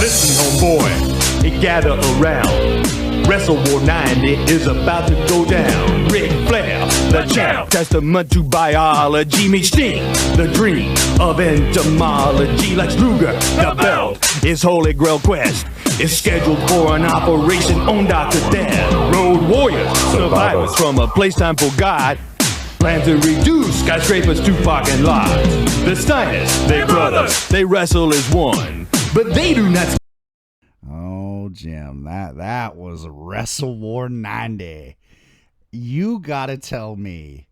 Listen, homeboy, gather around. WrestleWar 90 is about to go down. Ric Flair, the champ, testament to biology, meets Sting, the dream of entomology. Lex Luger, the belt, his holy grail quest is scheduled for an operation on Dr. Death. Road warriors, survivors from a place-time forgot, plan to reduce skyscrapers to parking lots. The Steiners, they brothers, they wrestle as one, but they do not. Oh, Jim, that was WrestleWar 90. You gotta tell me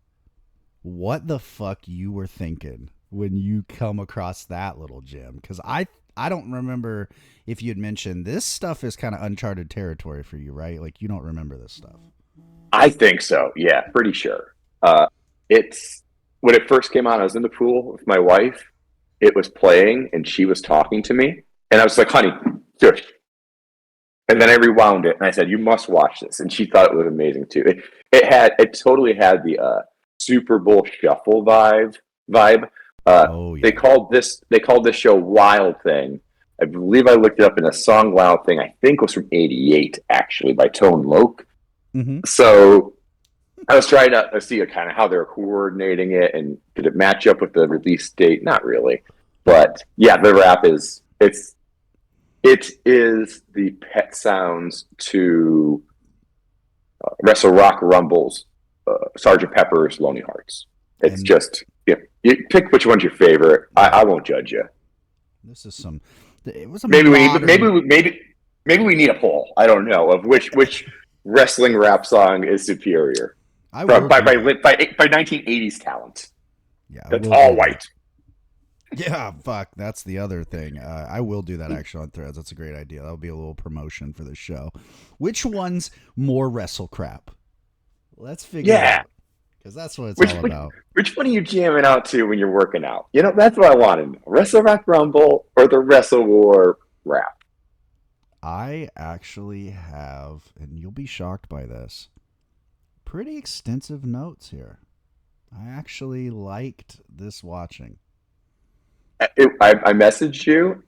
what the fuck you were thinking when you come across that little gem, because I don't remember if you had mentioned this stuff is kind of uncharted territory for you, right? Like, you don't remember this stuff. I think so. Yeah, pretty sure. It's when it first came on, I was in the pool with my wife. It was playing and she was talking to me. And I was like, honey, shush. And then I rewound it and I said, you must watch this. And she thought it was amazing too. It totally had the Super Bowl shuffle vibe. Oh, yeah. They called this show Wild Thing. I believe I looked it up in a song Wild Thing, I think was from '88 actually, by Tone Loc. Mm-hmm. So I was trying to see kind of how they were coordinating it, and did it match up with the release date? Not really, but yeah, the rap is it is the pet sounds to Wrestle Rock Rumble's Sgt. Pepper's Lonely Hearts. It's just you pick which one's your favorite. I won't judge you. This is some. It was a maybe we need a poll. I don't know of which wrestling rap song is superior. By 1980s talent. Yeah, that's all white. Yeah, fuck. That's the other thing. I will do that actually on Threads. That's a great idea. That'll be a little promotion for the show. Which one's more wrestle crap? Let's figure it out. Because that's what it's all about. Which one are you jamming out to when you're working out? You know, that's what I want to know. Wrestle Rock Rumble or the WrestleWar rap? I actually have, and you'll be shocked by this, pretty extensive notes here. I actually liked this watching. I messaged you.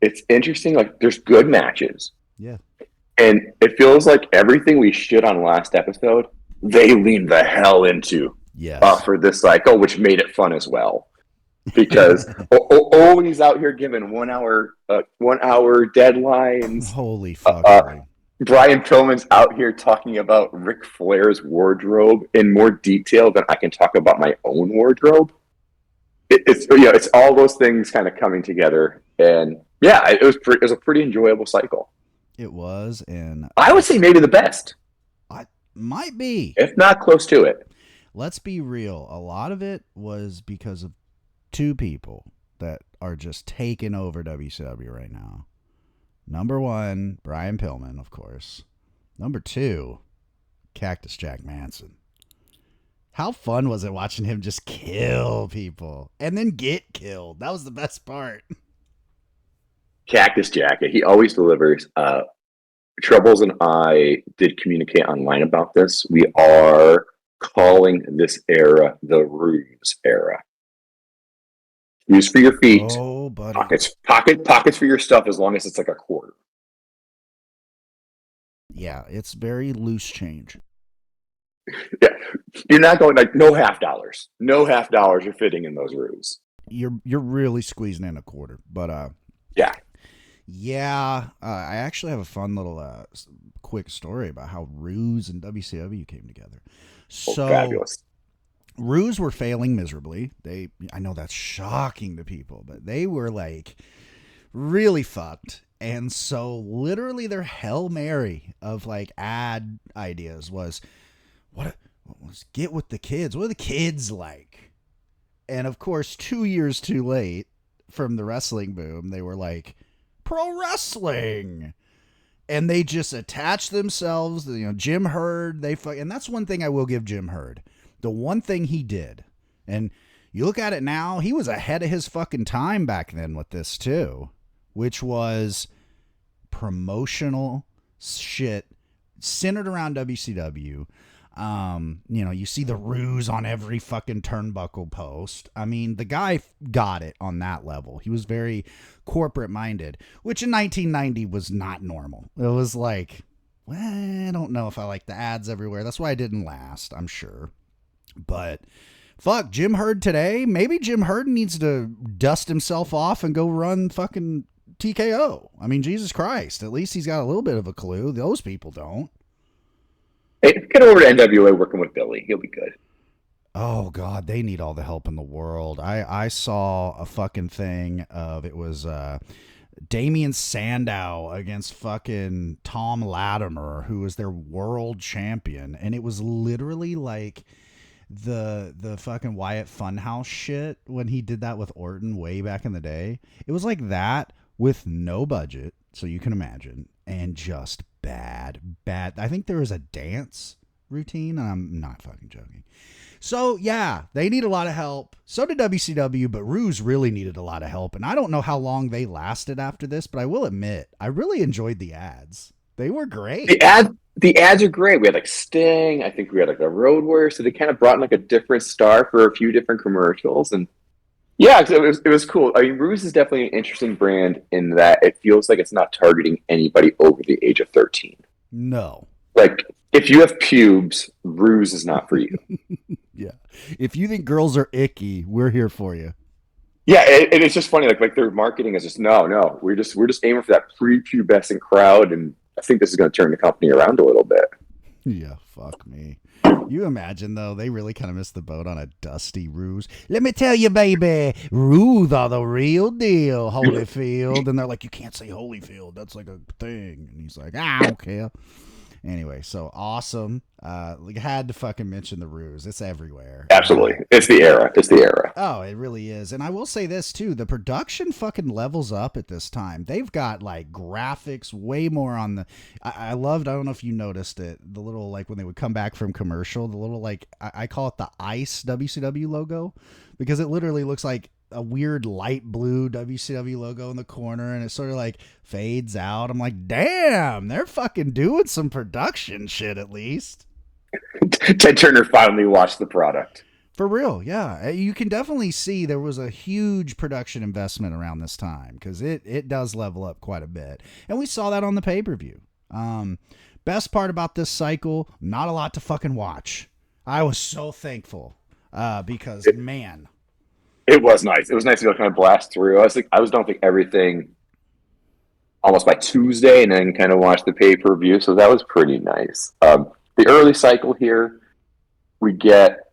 It's interesting. Like, there's good matches. Yeah. And it feels like everything we shit on last episode, they leaned the hell into for this cycle, which made it fun as well. Because always out here giving 1 hour deadlines. Holy fuck! Brian Pillman's out here talking about Ric Flair's wardrobe in more detail than I can talk about my own wardrobe. It's all those things kind of coming together, and yeah, it was a pretty enjoyable cycle. It was, and I would say maybe the best. Might be, if not close to it. Let's be real. A lot of it was because of two people that are just taking over WCW right now. Number one, Brian Pillman, of course. Number two, Cactus Jack Manson. How fun was it watching him just kill people and then get killed? That was the best part. Cactus Jack, he always delivers. Troubles and I did communicate online about this. We are calling this era the Ruse era. Use for your feet. Oh, buddy. Pockets for your stuff as long as it's like a quarter. Yeah, it's very loose change. Yeah, you're not going like no $50. No $50 are fitting in those Ruse. You're really squeezing in a quarter, but yeah. Yeah, I actually have a fun little quick story about how Ruse and WCW came together. So, fabulous. Ruse were failing miserably. I know that's shocking to people, but they were like really fucked. And so literally their Hail Mary of like ad ideas was, let's get with the kids. What are the kids like? And of course, 2 years too late from the wrestling boom, they were like, pro wrestling, and they just attached themselves. Jim Herd. And that's one thing I will give Jim Herd. The one thing he did, and you look at it now, he was ahead of his fucking time back then with this too, which was promotional shit centered around WCW. You see the ruse on every fucking turnbuckle post. I mean, the guy got it on that level. He was very corporate minded, which in 1990 was not normal. It was like, well, I don't know if I like the ads everywhere. That's why I didn't last, I'm sure. But fuck, Jim Herd today, maybe Jim Herd needs to dust himself off and go run fucking TKO. I mean, Jesus Christ, at least he's got a little bit of a clue. Those people don't. Hey, get over to NWA working with Billy. He'll be good. Oh, God, they need all the help in the world. I saw a fucking thing of, it was Damian Sandow against fucking Tom Latimer, who was their world champion. And it was literally like the fucking Wyatt Funhouse shit when he did that with Orton way back in the day. It was like that with no budget, so you can imagine, and just bad. I think there was a dance routine, and I'm not fucking joking. So, yeah, they need a lot of help. So did WCW, but Ruse really needed a lot of help, and I don't know how long they lasted after this, but I will admit, I really enjoyed the ads. They were great. The ads are great. We had like Sting. I think we had like a Road Warrior, so they kind of brought in like a different star for a few different commercials, and yeah, it was cool. I mean, Ruse is definitely an interesting brand in that it feels like it's not targeting anybody over the age of 13. No. Like, if you have pubes, Ruse is not for you. Yeah. If you think girls are icky, we're here for you. Yeah, and it's just funny. Like their marketing is just no. We're just aiming for that pre-pubescent crowd, and I think this is going to turn the company around a little bit. Yeah, fuck me. You imagine, though, they really kind of missed the boat on a dusty Ruse. Let me tell you, baby, Ruse are the real deal, Holyfield. And they're like, you can't say Holyfield. That's like a thing. And he's like, I don't care. Anyway, so awesome. Had to fucking mention the Ruse. It's everywhere. Absolutely. It's the era. Oh, it really is. And I will say this, too. The production fucking levels up at this time. They've got, like, graphics way more on the... I loved, I don't know if you noticed it, the little, like, when they would come back from commercial, the little, like, I call it the ICE WCW logo, because it literally looks like a weird light blue WCW logo in the corner, and it sort of like fades out. I'm like, damn, they're fucking doing some production shit at least. Ted Turner finally watched the product. For real, yeah. You can definitely see there was a huge production investment around this time, because it does level up quite a bit. And we saw that on the pay-per-view. Best part about this cycle, not a lot to fucking watch. I was so thankful because, man... It was nice. It was nice to go kind of blast through. I was done with everything almost by Tuesday, and then kind of watch the pay-per-view. So that was pretty nice. The early cycle here, we get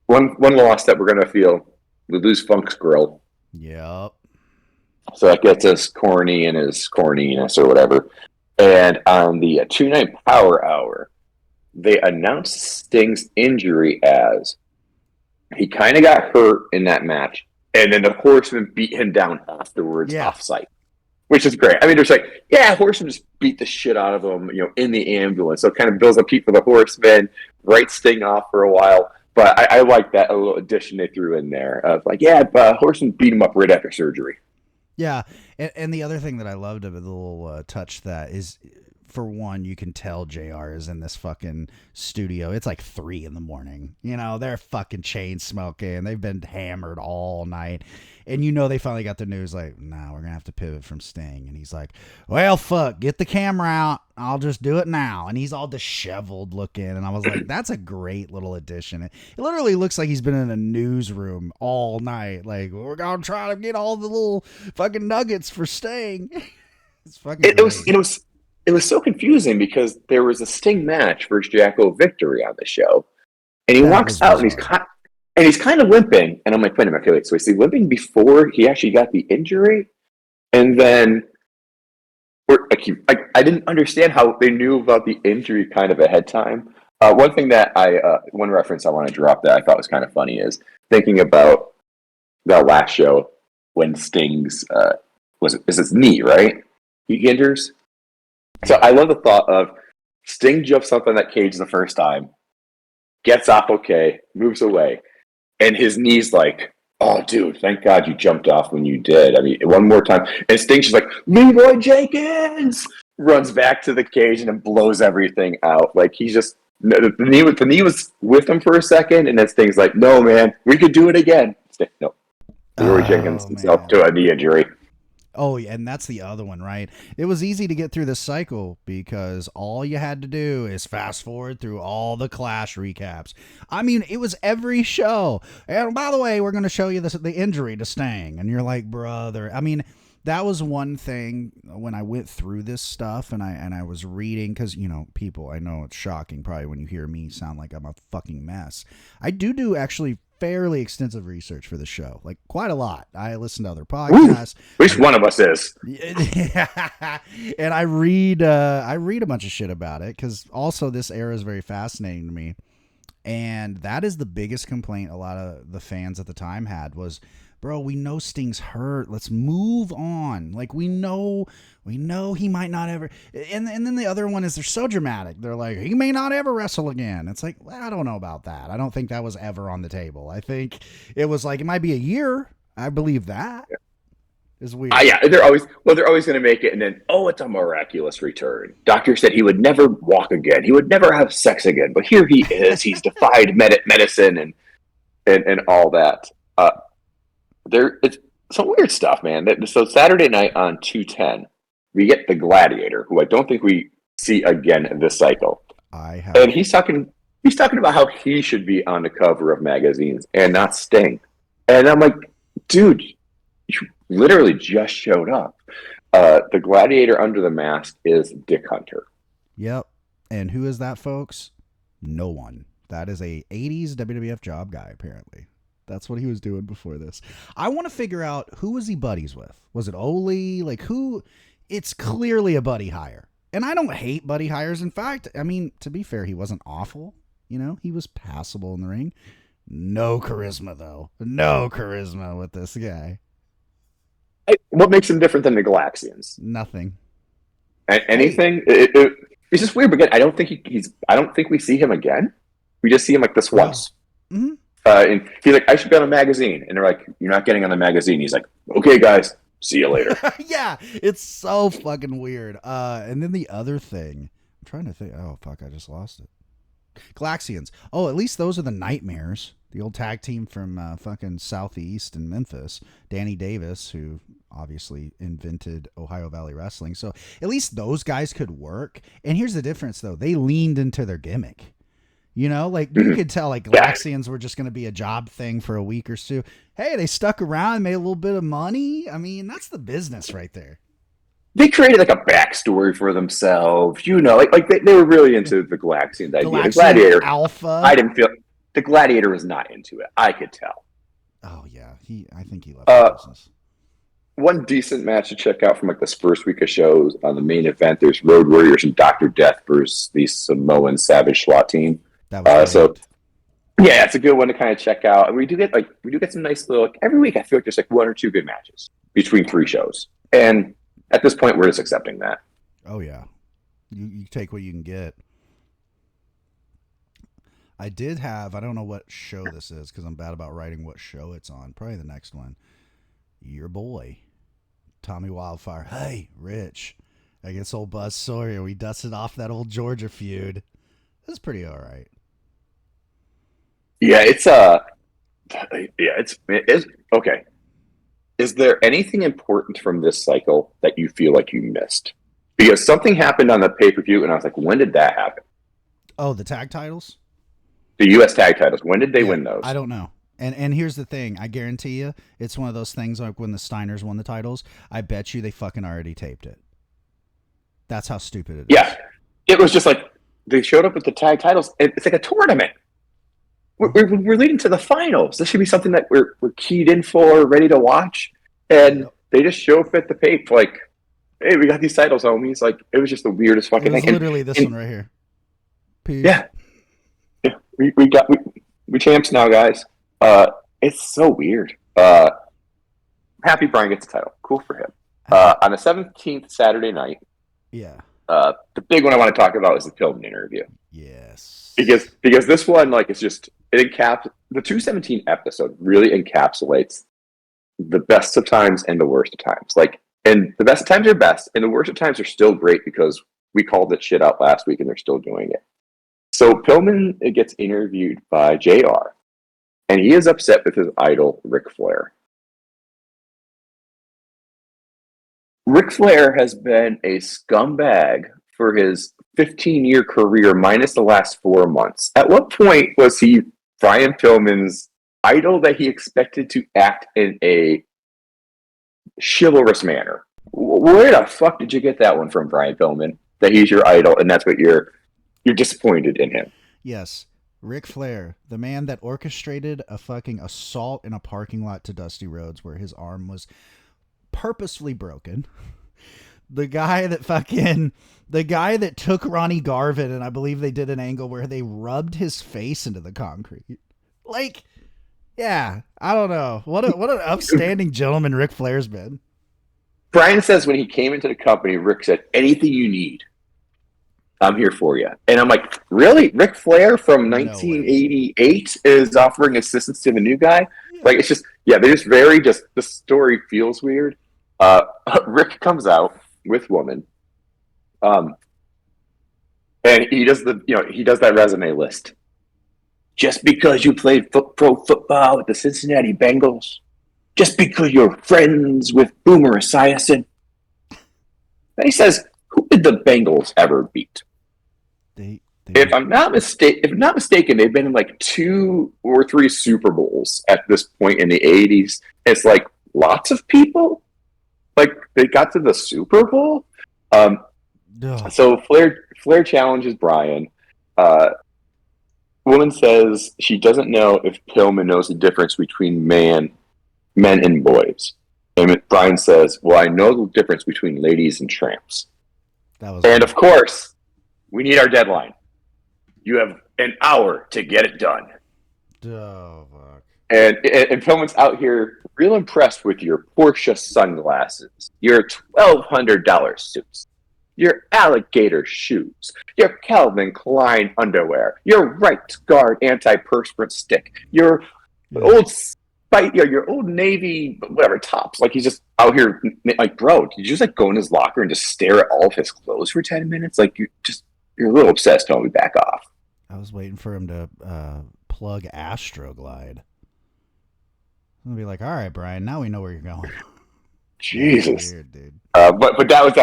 one loss that we're gonna feel. We lose Funk's Grill. Yep. So that gets us corny in his corniness or whatever. And on the 2-night Power Hour, they announced Sting's injury as he kind of got hurt in that match, and then the Horsemen beat him down afterwards, off-site, which is great. I mean, there's like, yeah, Horsemen just beat the shit out of him, in the ambulance. So it kind of builds up heat for the Horsemen, writes Sting off for a while. But I like that little addition they threw in there of like, yeah, Horsemen beat him up right after surgery. Yeah, and the other thing that I loved of the little touch that is, for one, you can tell JR is in this fucking studio. It's like 3 a.m. They're fucking chain smoking. They've been hammered all night. And they finally got the news like, nah, we're going to have to pivot from Sting. And he's like, well, fuck, get the camera out. I'll just do it now. And he's all disheveled looking. And I was like, that's a great little addition. It literally looks like he's been in a newsroom all night. Like, we're going to try to get all the little fucking nuggets for Sting. It's fucking It was so confusing because there was a Sting match versus Jacko Victory on the show, and he walks out and he's kind of limping, and I'm like, wait a minute, so is he limping before he actually got the injury? And then I didn't understand how they knew about the injury kind of ahead time. One thing that one reference I want to drop that I thought was kind of funny is thinking about that last show when Sting's is his knee, right? He injures. So I love the thought of Sting jumps up on that cage the first time, gets off okay, moves away, and his knee's like, oh, dude, thank God you jumped off when you did. I mean, one more time. And Sting's just like, Leroy Jenkins! Runs back to the cage and then blows everything out. Like, he's just The knee was with him for a second, and then Sting's like, "No, man, we could do it again." Sting, no, Leroy Jenkins himself man. to a knee injury. Oh, yeah, and that's the other one, right? It was easy to get through this cycle because all you had to do is fast forward through all the Clash recaps. I mean, it was every show. And by the way, we're going to show you the injury to Sting. And you're like, brother. I mean, that was one thing when I went through this stuff and I was reading, because, you know, people, I know it's shocking probably when you hear me sound like I'm a fucking mess. I do actually fairly extensive research for the show, like quite a lot. I listen to other podcasts. At least one of us is. And I read a bunch of shit about it, because also this era is very fascinating to me. And that is the biggest complaint a lot of the fans at the time had was, bro, we know Sting's hurt. Let's move on. Like, we know he might not ever. And then the other one is they're so dramatic. They're like, he may not ever wrestle again. It's like, well, I don't know about that. I don't think that was ever on the table. I think it was like, it might be a year. I believe that. Yeah. Is weird. Yeah, they're always going to make it, and then, oh, it's a miraculous return. Doctor said he would never walk again. He would never have sex again. But here he is. He's defied medicine and all that. It's some weird stuff, man. So Saturday night on 210, we get the Gladiator, who I don't think we see again in this cycle. And he's talking about how he should be on the cover of magazines and not Sting. And I'm like, dude, you literally just showed up. The Gladiator under the mask is Dick Hunter. Yep. And who is that, folks? No one. That is a 80s WWF job guy, apparently. That's what he was doing before this. I want to figure out, who was he buddies with? Was it Ole? Like, who? It's clearly a buddy hire. And I don't hate buddy hires. In fact, I mean, to be fair, he wasn't awful. You know, he was passable in the ring. No charisma, though. No charisma with this guy. What makes him different than the Galaxians? Nothing. Anything? It's just weird. But again, I don't think we see him again. We just see him like this once. Mm-hmm. And he's like, I should be on a magazine. And they're like, you're not getting on the magazine. He's like, okay, guys, see you later. Yeah, it's so fucking weird. And then the other thing, I'm trying to think. Oh, fuck, I just lost it. Galaxians. Oh, at least those are the Nightmares, the old tag team from fucking Southeast and Memphis. Danny Davis, who obviously invented Ohio Valley Wrestling. So at least those guys could work. And here's the difference, though. They leaned into their gimmick. You know, like, you could tell, like, Galaxians were just going to be a job thing for a week or two. Hey, they stuck around, made a little bit of money. I mean, that's the business right there. They created, like, a backstory for themselves. You know, like they were really into the Galaxians idea. The Gladiator. Alpha. I didn't feel... The Gladiator was not into it. I could tell. Oh, yeah. I think he loved the business. One decent match to check out from, like, this first week of shows on the main event, there's Road Warriors and Dr. Death versus the Samoan Savage SWAT team. That was yeah, it's a good one to kind of check out. We do get some nice little, like, every week I feel like there's like one or two good matches between three shows. And at this point we're just accepting that. Oh yeah. You take what you can get. I don't know what show this is because I'm bad about writing what show it's on. Probably the next one. Your boy, Tommy Wildfire. Hey, Rich. Against old Buzz Sawyer. We dusted off that old Georgia feud. That's pretty all right. Yeah, it's okay. Is there anything important from this cycle that you feel like you missed? Because something happened on the pay-per-view, and I was like, when did that happen? Oh, the tag titles? The U.S. tag titles. When did they win those? I don't know. And here's the thing. I guarantee you, it's one of those things like when the Steiners won the titles. I bet you they fucking already taped it. That's how stupid it is. Yeah. It was just like, they showed up with the tag titles. It's like a tournament. We're leading to the finals. This should be something that we're keyed in for, ready to watch. And they just show fit the pape. Like, hey, we got these titles, homies. Like, it was just the weirdest fucking thing. Literally this one right here. Peace. Yeah. We champs now, guys. It's so weird. Happy Brian gets the title. Cool for him. On the 17th Saturday night. Yeah. The big one I want to talk about is the Pillman interview. Yes. Because this one, like, it's just the 217 episode really encapsulates the best of times and the worst of times. Like, and the best of times are best, and the worst of times are still great because we called that shit out last week and they're still doing it. So Pillman gets interviewed by JR, and he is upset with his idol, Ric Flair. Ric Flair has been a scumbag for his 15-year career minus the last 4 months. At what point was he Brian Pillman's idol that he expected to act in a chivalrous manner? Where the fuck did you get that one from, Brian Pillman? That he's your idol, and that's what you're disappointed in him. Yes, Ric Flair, the man that orchestrated a fucking assault in a parking lot to Dusty Rhodes where his arm was purposefully broken. The guy that took Ronnie Garvin, and I believe they did an angle where they rubbed his face into the concrete. Like, yeah, I don't know. What an upstanding gentleman Ric Flair's been. Brian says when he came into the company, Rick said, anything you need, I'm here for you. And I'm like, really? Ric Flair from 1988 is offering assistance to the new guy? Yeah. Like, it's just, yeah, they're just the story feels weird. Rick comes out with woman. And he does that resume list. Just because you played pro football with the Cincinnati Bengals, just because you're friends with Boomer Esiason. Then he says, who did the Bengals ever beat? If I'm not mistaken, they've been in like 2 or 3 Super Bowls at this point in the 80s. It's like lots of people. Like they got to the Super Bowl. So Flair challenges Brian. Woman says she doesn't know if Pillman knows the difference between men and boys. And Brian says, well, I know the difference between ladies and tramps. Of course, we need our deadline. You have an hour to get it done. Oh, fuck. And Pillman's out here real impressed with your Porsche sunglasses, your $1,200 suits, your alligator shoes, your Calvin Klein underwear, your right guard antiperspirant stick, your old Navy whatever tops. Like he's just out here like, bro, did you just like go in his locker and just stare at all of his clothes for 10 minutes? Like you're a little obsessed. Don't we back off? I was waiting for him to plug Astroglide. I'm gonna be like, all right, Brian, now we know where you're going. Jesus, weird, dude. But that was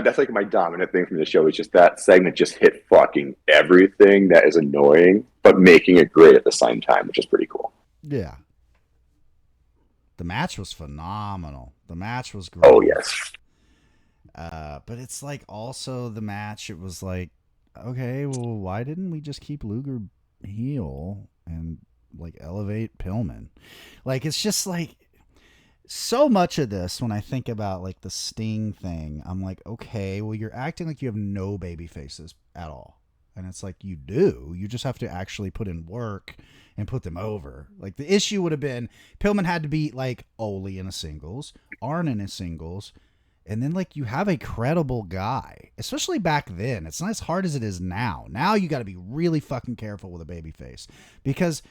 that's like my dominant thing from the show. Is just that segment just hit fucking everything that is annoying, but making it great at the same time, which is pretty cool. Yeah. The match was phenomenal. The match was great. Oh yes. But it's like also the match. It was like, okay, well, why didn't we just keep Luger heel and like elevate Pillman? Like it's just like so much of this. When I think about like the Sting thing, I'm like, okay, well, you're acting like you have no baby faces at all, and it's like you do. You just have to actually put in work and put them over. Like the issue would have been Pillman had to beat like Ole in a singles, Arn in a singles, and then like you have a credible guy, especially back then. It's not as hard as it is now. Now you got to be really fucking careful with a baby face because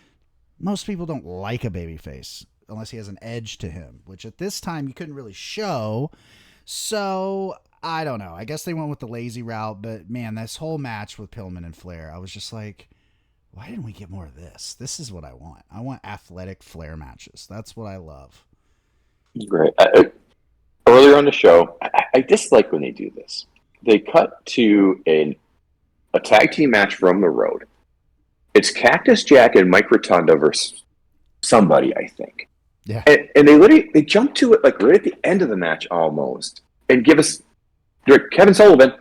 most people don't like a baby face unless he has an edge to him, which at this time you couldn't really show. So I don't know. I guess they went with the lazy route, but man, this whole match with Pillman and Flair, I was just like, why didn't we get more of this? This is what I want. I want athletic Flair matches. That's what I love. Great. Earlier on the show, I dislike when they do this. They cut to a tag team match from the road. It's Cactus Jack and Mike Rotunda versus somebody, I think. Yeah. And they jump to it like right at the end of the match almost and give us Kevin Sullivan.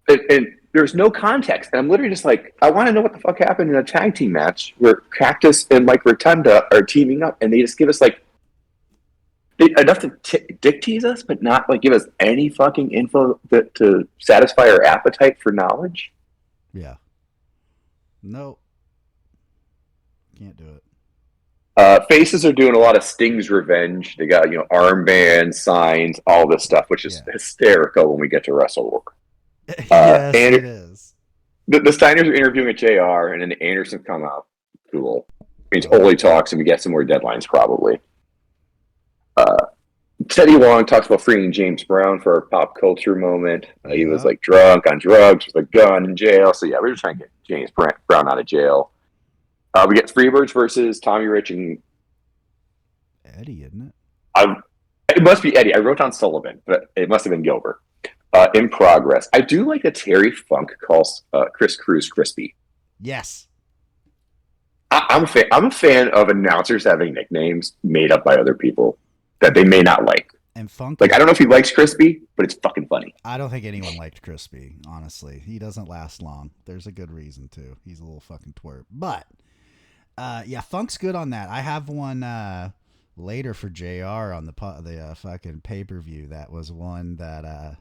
And there's no context. And I'm literally just like, I want to know what the fuck happened in a tag team match where Cactus and Mike Rotunda are teaming up and they just give us like enough to dick tease us, but not like give us any fucking info to satisfy our appetite for knowledge. Yeah. No. Can't do it. Faces are doing a lot of Sting's revenge. They got, armbands, signs, all this stuff, which is hysterical when we get to WrestleWar. Yes, it is. The Steiners are interviewing at JR, and then the Andersons come out. Cool. Means Ole talks, and we get some more deadlines, probably. Teddy Long talks about freeing James Brown for a pop culture moment. He was like drunk on drugs with a gun in jail. So yeah, we're just trying to James Brown out of jail. We get Freebirds versus Tommy Rich and Eddie, isn't it? It must be Eddie. I wrote down Sullivan, but it must have been Gilbert. In progress. I do like that Terry Funk calls Chris Cruz Crispy. Yes. I'm a fan of announcers having nicknames made up by other people that they may not like. And Funk, I don't know if he likes Crispy, but it's fucking funny. I don't think anyone liked Crispy, honestly. He doesn't last long. There's a good reason to. He's a little fucking twerp. But yeah, Funk's good on that. I have one later for JR on the fucking pay-per-view. That was one that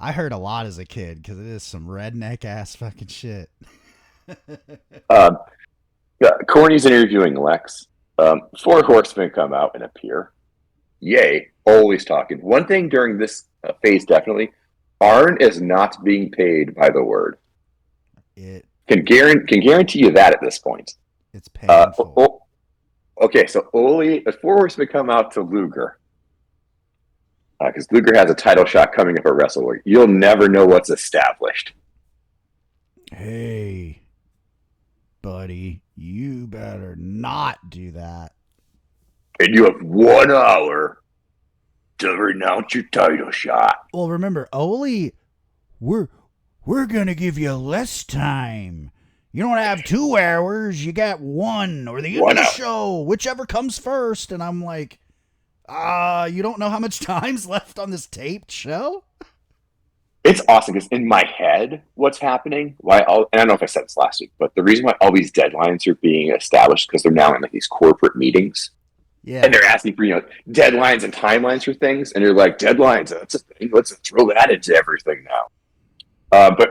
I heard a lot as a kid because it is some redneck ass fucking shit. Corny's interviewing Lex. 4 horsemen come out and appear. Yay, always talking. One thing during this phase, definitely, Arn is not being paid by the word. It can guarantee you that at this point. It's painful. Okay, so Ole, the 4 horsemen come out to Luger. Because Luger has a title shot coming up at WrestleWar. You'll never know what's established. Hey, buddy, you better not do that. And you have 1 hour to renounce your title shot. Well, remember, Ole, we're gonna give you less time. You don't have 2 hours. You got 1 or the end of the show, whichever comes first. And I'm like, you don't know how much time's left on this taped show? It's awesome because in my head, what's happening? And I don't know if I said this last week, but the reason why all these deadlines are being established because they're now in like these corporate meetings. Yeah. And they're asking for, deadlines and timelines for things. And you're like, deadlines, that's a thing. Let's throw that into everything now. But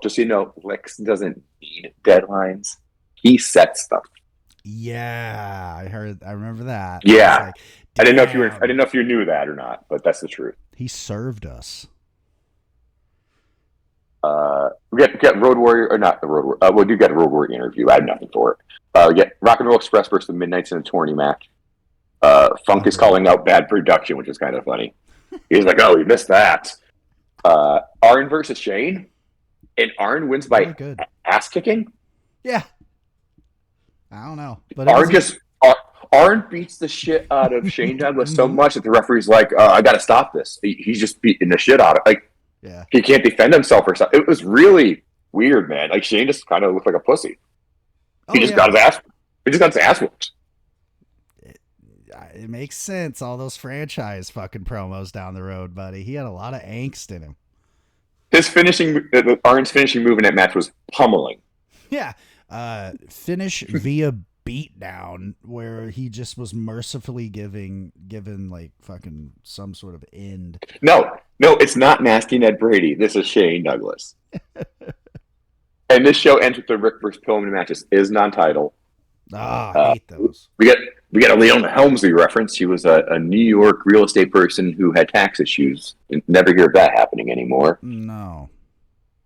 just so you know, Lex doesn't need deadlines. He sets them. Yeah, I remember that. Yeah. I didn't know if you knew that or not, but that's the truth. He served us. We get Road Warrior, or not the Road Warrior. We do get a Road Warrior interview. I had nothing for it. We get Rock and Roll Express versus the Midnights in a tourney match. Funk is calling out bad production, which is kind of funny. He's like, "Oh, we missed that." Arn versus Shane, and Arn wins by ass kicking. Yeah, I don't know, but Arn beats the shit out of Shane Douglas so much that the referee's like, "I got to stop this." He's just beating the shit out of he can't defend himself or something. It was really weird, man. Like Shane just kind of looked like a pussy. He just got his ass. He just got his ass whooped. It makes sense. All those franchise fucking promos down the road, buddy. He had a lot of angst in him. Arn's finishing move in that match was pummeling. Yeah. Finish via beatdown, where he just was mercifully given like fucking some sort of end. No, it's not Nasty Ned Brady. This is Shane Douglas. And this show ends with the Rick versus Pillman matches. Is non-title. I hate those. We get a Leona Helmsley reference. She was a New York real estate person who had tax issues. Never hear of that happening anymore. No.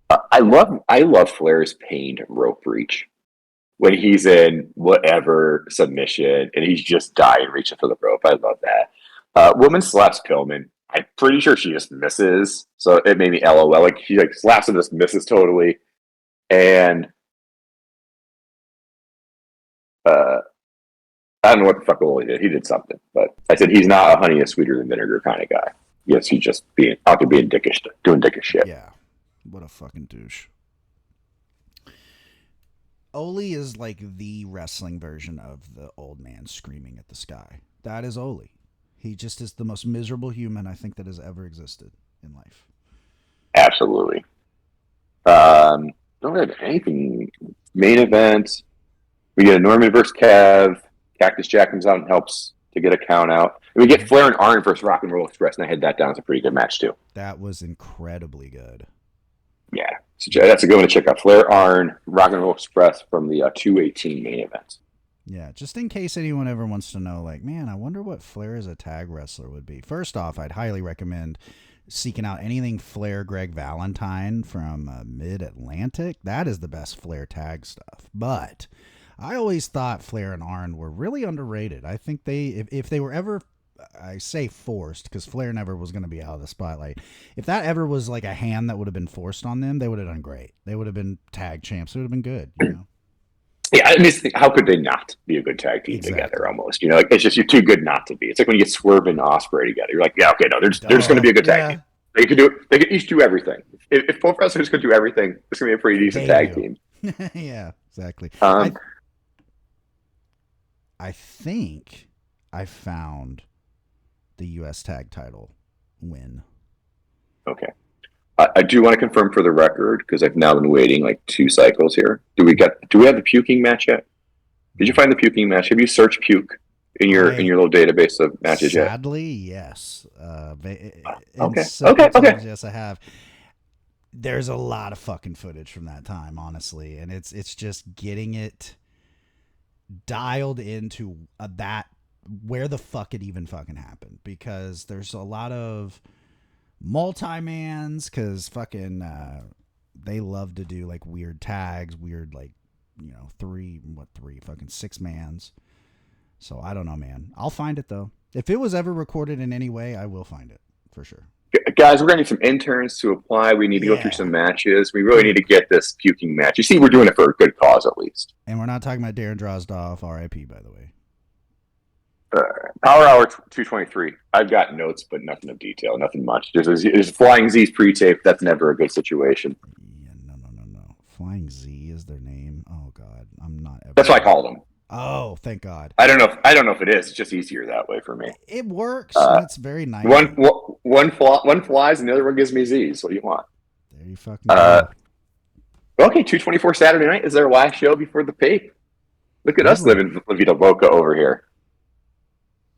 I love Flair's pained rope reach when he's in whatever submission and he's just dying reaching for the rope. I love that. Woman slaps Pillman. I'm pretty sure she just misses, so it made me LOL. Like she slaps and just misses totally, and I don't know what the fuck Ole did. He did something, but I said he's not a honey is sweeter than vinegar kind of guy. Yes, he's just being dickish, doing dickish shit. Yeah, what a fucking douche. Ole is like the wrestling version of the old man screaming at the sky. That is Ole. He just is the most miserable human I think that has ever existed in life. Absolutely. Don't have anything. Main event. We get a Norman versus Kev. Cactus Jack comes out and helps to get a count out. And we get Flair and Arn versus Rock and Roll Express, and I had that down as a pretty good match too. That was incredibly good. Yeah, so that's a good one to check out. Flair, Arn, Rock and Roll Express from the 218 main event. Yeah, just in case anyone ever wants to know, like, man, I wonder what Flair as a tag wrestler would be. First off, I'd highly recommend seeking out anything Flair Greg Valentine from Mid-Atlantic. That is the best Flair tag stuff. But I always thought Flair and Arn were really underrated. I think if they were ever I say forced because Flair never was going to be out of the spotlight. If that ever was like a hand that would have been forced on them, they would have done great. They would have been tag champs. It would have been good, you know? Yeah, I mean, how could they not be a good tag team together? Almost, like it's just you're too good not to be. It's like when you get Swerve and Ospreay together. You're like, yeah, okay, no, they're just going to be a good tag team. They could do. They could each do everything. If both wrestlers could do everything, it's going to be a pretty decent tag team. Yeah, exactly. I think I found the U.S. tag title win. Okay. I do want to confirm for the record because I've now been waiting like 2 cycles here. Do we have the puking match yet? Did you find the puking match? Have you searched puke in your little database of matches yet? Sadly, yes. Okay. Yes, I have. There's a lot of fucking footage from that time, honestly, and it's just getting it dialed into that where the fuck it even fucking happened, because there's a lot of multi-mans, because fucking they love to do like weird tags, weird like, three fucking 6-mans. So I don't know, man. I'll find it though. If it was ever recorded in any way, I will find it for sure. Guys, we're gonna need some interns to apply. We need to go through some matches. We really need to get this puking match. You see, we're doing it for a good cause at least. And we're not talking about Darren Drozdoff, R.I.P. by the way. Power Hour 223. I've got notes, but nothing of detail, nothing much. There's Flying Z's pre-tape. That's never a good situation. Yeah, no. Flying Z is their name. Oh God, I'm not. That's what I called them. Oh, thank God. I don't know if it is. It's just easier that way for me. It works. It's very nice. One flies, and the other one gives me Z's. What do you want? There you fucking go. Okay, 224 Saturday night is their last show before the tape. Look at us living La Vida Loca over here.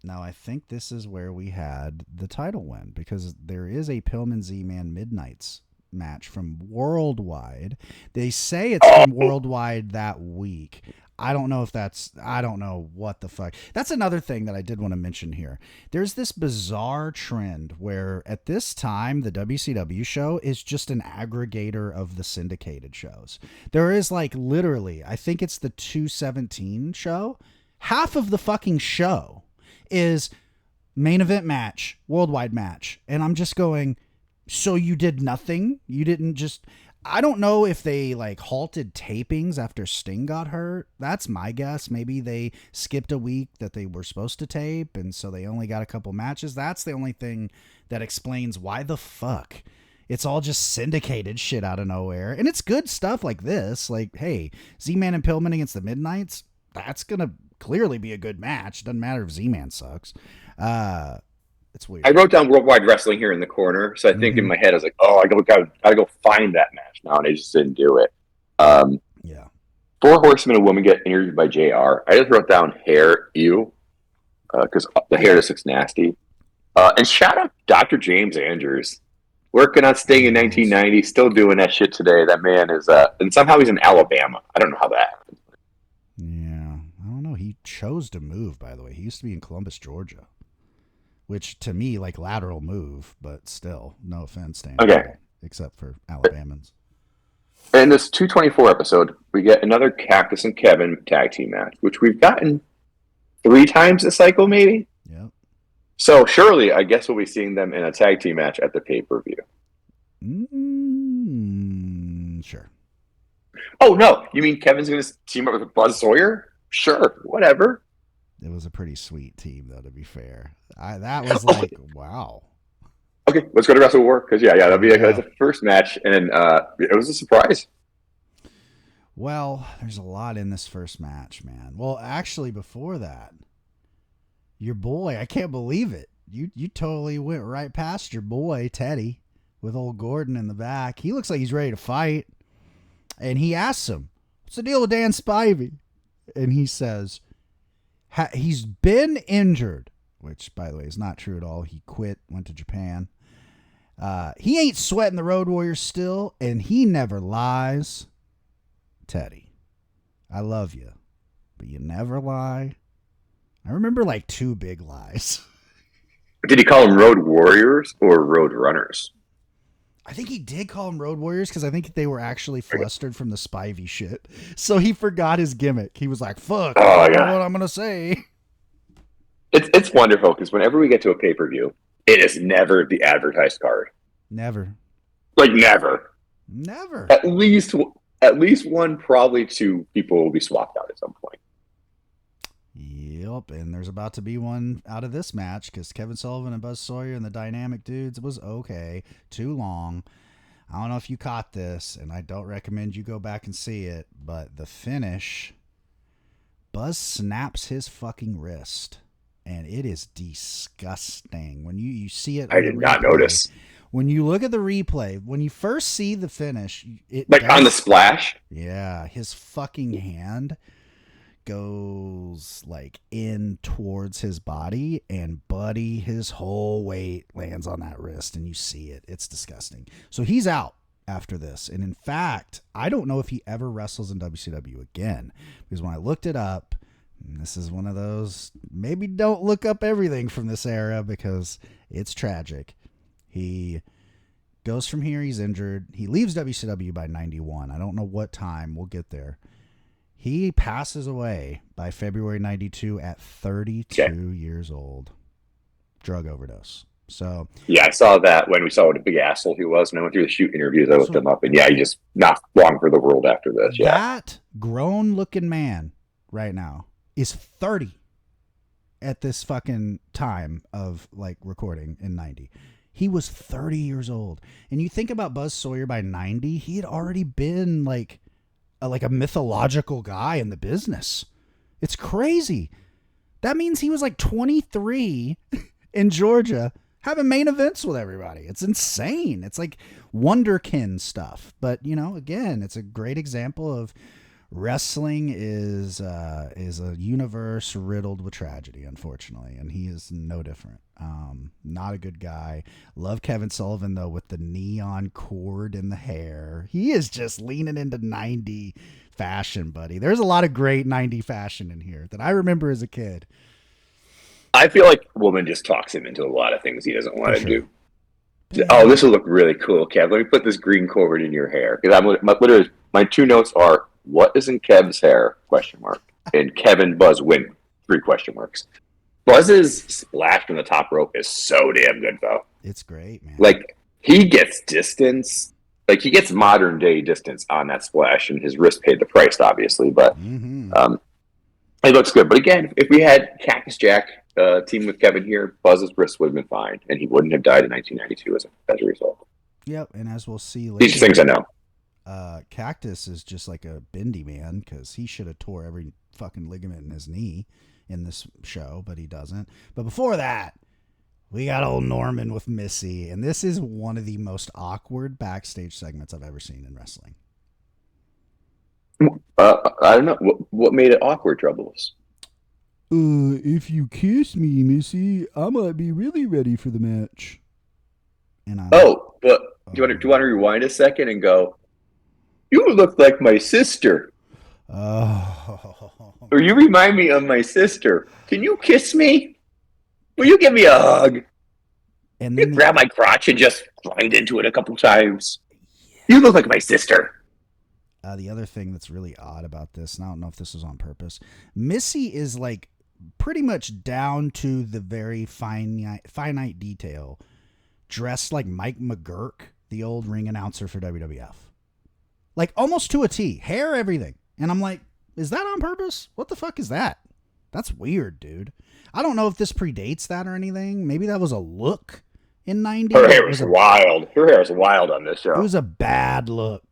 Now, I think this is where we had the title win, because there is a Pillman Z-Man Midnights match from Worldwide. They say it's from Worldwide that week. I don't know what the fuck. That's another thing that I did want to mention here. There's this bizarre trend where at this time, the WCW show is just an aggregator of the syndicated shows. There is like literally, I think it's the 217 show. Half of the fucking show is main event match, worldwide match. And I'm just going, so you did nothing? You didn't just... I don't know if they like halted tapings after Sting got hurt. That's my guess. Maybe they skipped a week that they were supposed to tape, and so they only got a couple matches. That's the only thing that explains why the fuck it's all just syndicated shit out of nowhere. And it's good stuff like this. Like, hey, Z-Man and Pillman against the Midnights. That's going to clearly be a good match. Doesn't matter if Z-Man sucks. It's weird. I wrote down Worldwide Wrestling here in the corner, so I think in my head I was like, "Oh, I gotta go find that match now," and I just didn't do it. Yeah. 4 Horsemen and a Woman get interviewed by JR. I just wrote down hair, ew, because the hair just looks nasty. And shout out Dr. James Andrews, working on Sting in 1990, still doing that shit today. That man is, and somehow he's in Alabama. I don't know how that happened. Yeah, I don't know. He chose to move, by the way. He used to be in Columbus, Georgia. Which, to me, like, lateral move, but still, no offense, Stan. Okay. Except for Alabamans. In this 224 episode, we get another Cactus and Kevin tag team match, which we've gotten 3 times this cycle, maybe? Yep. So, surely, I guess we'll be seeing them in a tag team match at the pay-per-view. Sure. Oh, no. You mean Kevin's going to team up with Buzz Sawyer? Sure. Whatever. It was a pretty sweet team, though, to be fair. That was like, wow. Okay, let's go to WrestleWar, because, that'll be that's the first match, and it was a surprise. Well, there's a lot in this first match, man. Well, actually, before that, your boy, I can't believe it. You totally went right past your boy, Teddy, with old Gordon in the back. He looks like he's ready to fight. And he asks him, what's the deal with Dan Spivey? And he says... he's been injured, which, by the way, is not true at all. He quit, went to Japan. He ain't sweating the Road Warriors still, and he never lies. Teddy, I love you, but you never lie. I remember like 2 big lies. Did he call them Road Warriors or Road Runners? I think he did call them Road Warriors because I think they were actually flustered from the Spivey shit. So he forgot his gimmick. He was like, fuck, I don't know what I'm going to say. It's wonderful because whenever we get to a pay-per-view, it is never the advertised card. Never. Like never. Never. At least one, probably two people will be swapped out at some point. Yep, and there's about to be one out of this match because Kevin Sullivan and Buzz Sawyer and the Dynamic Dudes was okay. Too long. I don't know if you caught this, and I don't recommend you go back and see it, but the finish, Buzz snaps his fucking wrist, and it is disgusting. When you see it, I did not notice. When you look at the replay, when you first see the finish, it like on the splash. Yeah, his fucking hand goes like in towards his body, and buddy, his whole weight lands on that wrist, and you see it. It's disgusting. So he's out after this, and in fact, I don't know if he ever wrestles in WCW again, because when I looked it up, and this is one of those, maybe don't look up everything from this era because it's tragic. He goes from here, he's injured, he leaves WCW by 91. I don't know what time, we'll get there. He passes away by February 92 at 32 years old. Drug overdose. So yeah, I saw that when we saw what a big asshole he was, and I went through the shoot interviews. I looked him up, and yeah, he just not long for the world after this. Yeah, that grown-looking man right now is 30 at this fucking time of like recording in 90. He was 30 years old, and you think about Buzz Sawyer by 90, he had already been like a mythological guy in the business. It's crazy. That means he was like 23 in Georgia having main events with everybody. It's insane. It's like wonderkin stuff. But, you know, again, it's a great example of wrestling is a universe riddled with tragedy, unfortunately, and he is no different. Not a good guy. Love Kevin Sullivan, though, with the neon cord in the hair. He is just leaning into 90 fashion, buddy. There's a lot of great 90 fashion in here that I remember as a kid. I feel like Woman just talks him into a lot of things he doesn't want to do. Yeah. Oh, this will look really cool, Kev. Let me put this green cord in your hair. Because my two notes are, what is in Kev's hair? ? And Kevin Buzz win ? Buzz's splash from the top rope is so damn good, though. It's great, man. Like, he gets distance. Like, he gets modern day distance on that splash, and his wrist paid the price, obviously. But it looks good. But again, if we had Cactus Jack team with Kevin here, Buzz's wrist would have been fine, and he wouldn't have died in 1992 as a result. Yep, and as we'll see later, these things I know. Cactus is just like a bendy man because he should have tore every fucking ligament in his knee in this show, but he doesn't. But before that, we got old Norman with Missy, and this is one of the most awkward backstage segments I've ever seen in wrestling. I don't know. What made it awkward, Troubles? If you kiss me, Missy, I might be really ready for the match. And but do you want to rewind a second and go, you look like my sister. Or you remind me of my sister. Can you kiss me? Will you give me a hug? And then you grab my crotch and just grind into it a couple times. You look like my sister. The other thing that's really odd about this, and I don't know if this was on purpose, Missy is like pretty much down to the very finite detail, dressed like Mike McGurk, the old ring announcer for WWF. Like almost to a T, hair, everything. And I'm like, is that on purpose? What the fuck is that? That's weird, dude. I don't know if this predates that or anything. Maybe that was a look in 90. Her hair was wild. Her hair was wild on this show. It was a bad look.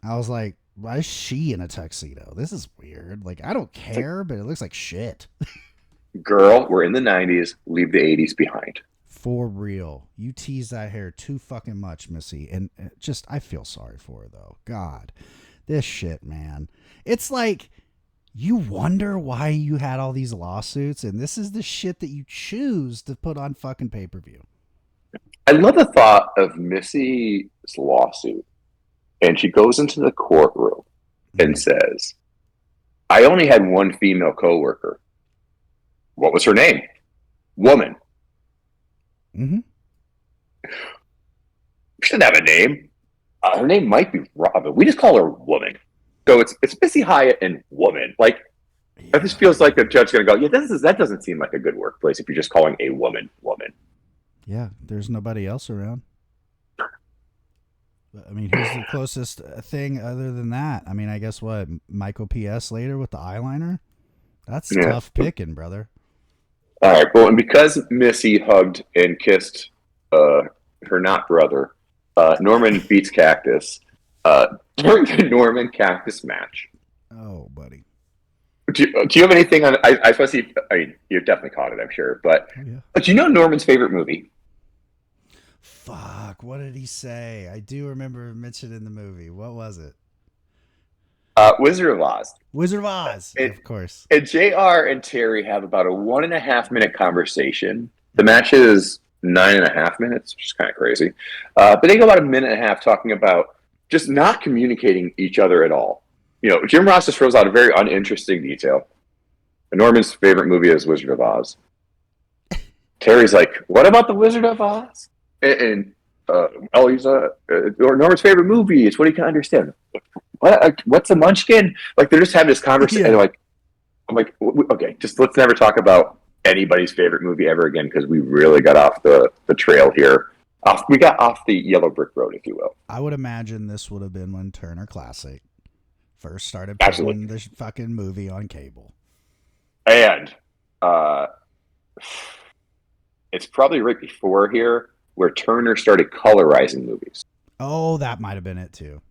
I was like, why is she in a tuxedo? This is weird. Like, I don't care, but it looks like shit. Girl, we're in the 90s. Leave the 80s behind. For real. You tease that hair too fucking much, Missy. And just, I feel sorry for her, though. God. This shit, man. It's like, you wonder why you had all these lawsuits, and this is the shit that you choose to put on fucking pay-per-view. I love the thought of Missy's lawsuit. And she goes into the courtroom and says, I only had one female coworker. What was her name? Woman. Mm-hmm. She doesn't have a name. Her name might be Robin. We just call her Woman. So it's Missy Hyatt and Woman. Like, It just feels like a judge going to go, yeah, that doesn't seem like a good workplace if you're just calling a woman woman. Yeah, there's nobody else around. I mean, who's the closest thing other than that? I mean, I guess what, Michael P.S. later with the eyeliner? That's tough picking, brother. All right, well, and because Missy hugged and kissed her not brother, Norman beats Cactus during the Norman Cactus match. Oh, buddy. Do you have anything on? I suppose I mean, you've definitely caught it, I'm sure. But do you know Norman's favorite movie? Fuck, what did he say? I do remember mentioning the movie. What was it? Wizard of Oz. Wizard of Oz, of course. And JR and Terry have about a 1.5 minute conversation. The match is 9.5 minutes, which is kind of crazy. But they go about a minute and a half talking about just not communicating each other at all. You know, Jim Ross just throws out a very uninteresting detail. Norman's favorite movie is Wizard of Oz. Terry's like, what about the Wizard of Oz? And he's or Norman's favorite movie is what he can understand. What's a munchkin? Like, they're just having this conversation. Yeah. I'm like, okay, just let's never talk about anybody's favorite movie ever again, because we really got off the trail here. We got off the yellow brick road, if you will. I would imagine this would have been when Turner Classic first started putting the fucking movie on cable. And it's probably right before here where Turner started colorizing movies. Oh, that might have been it too.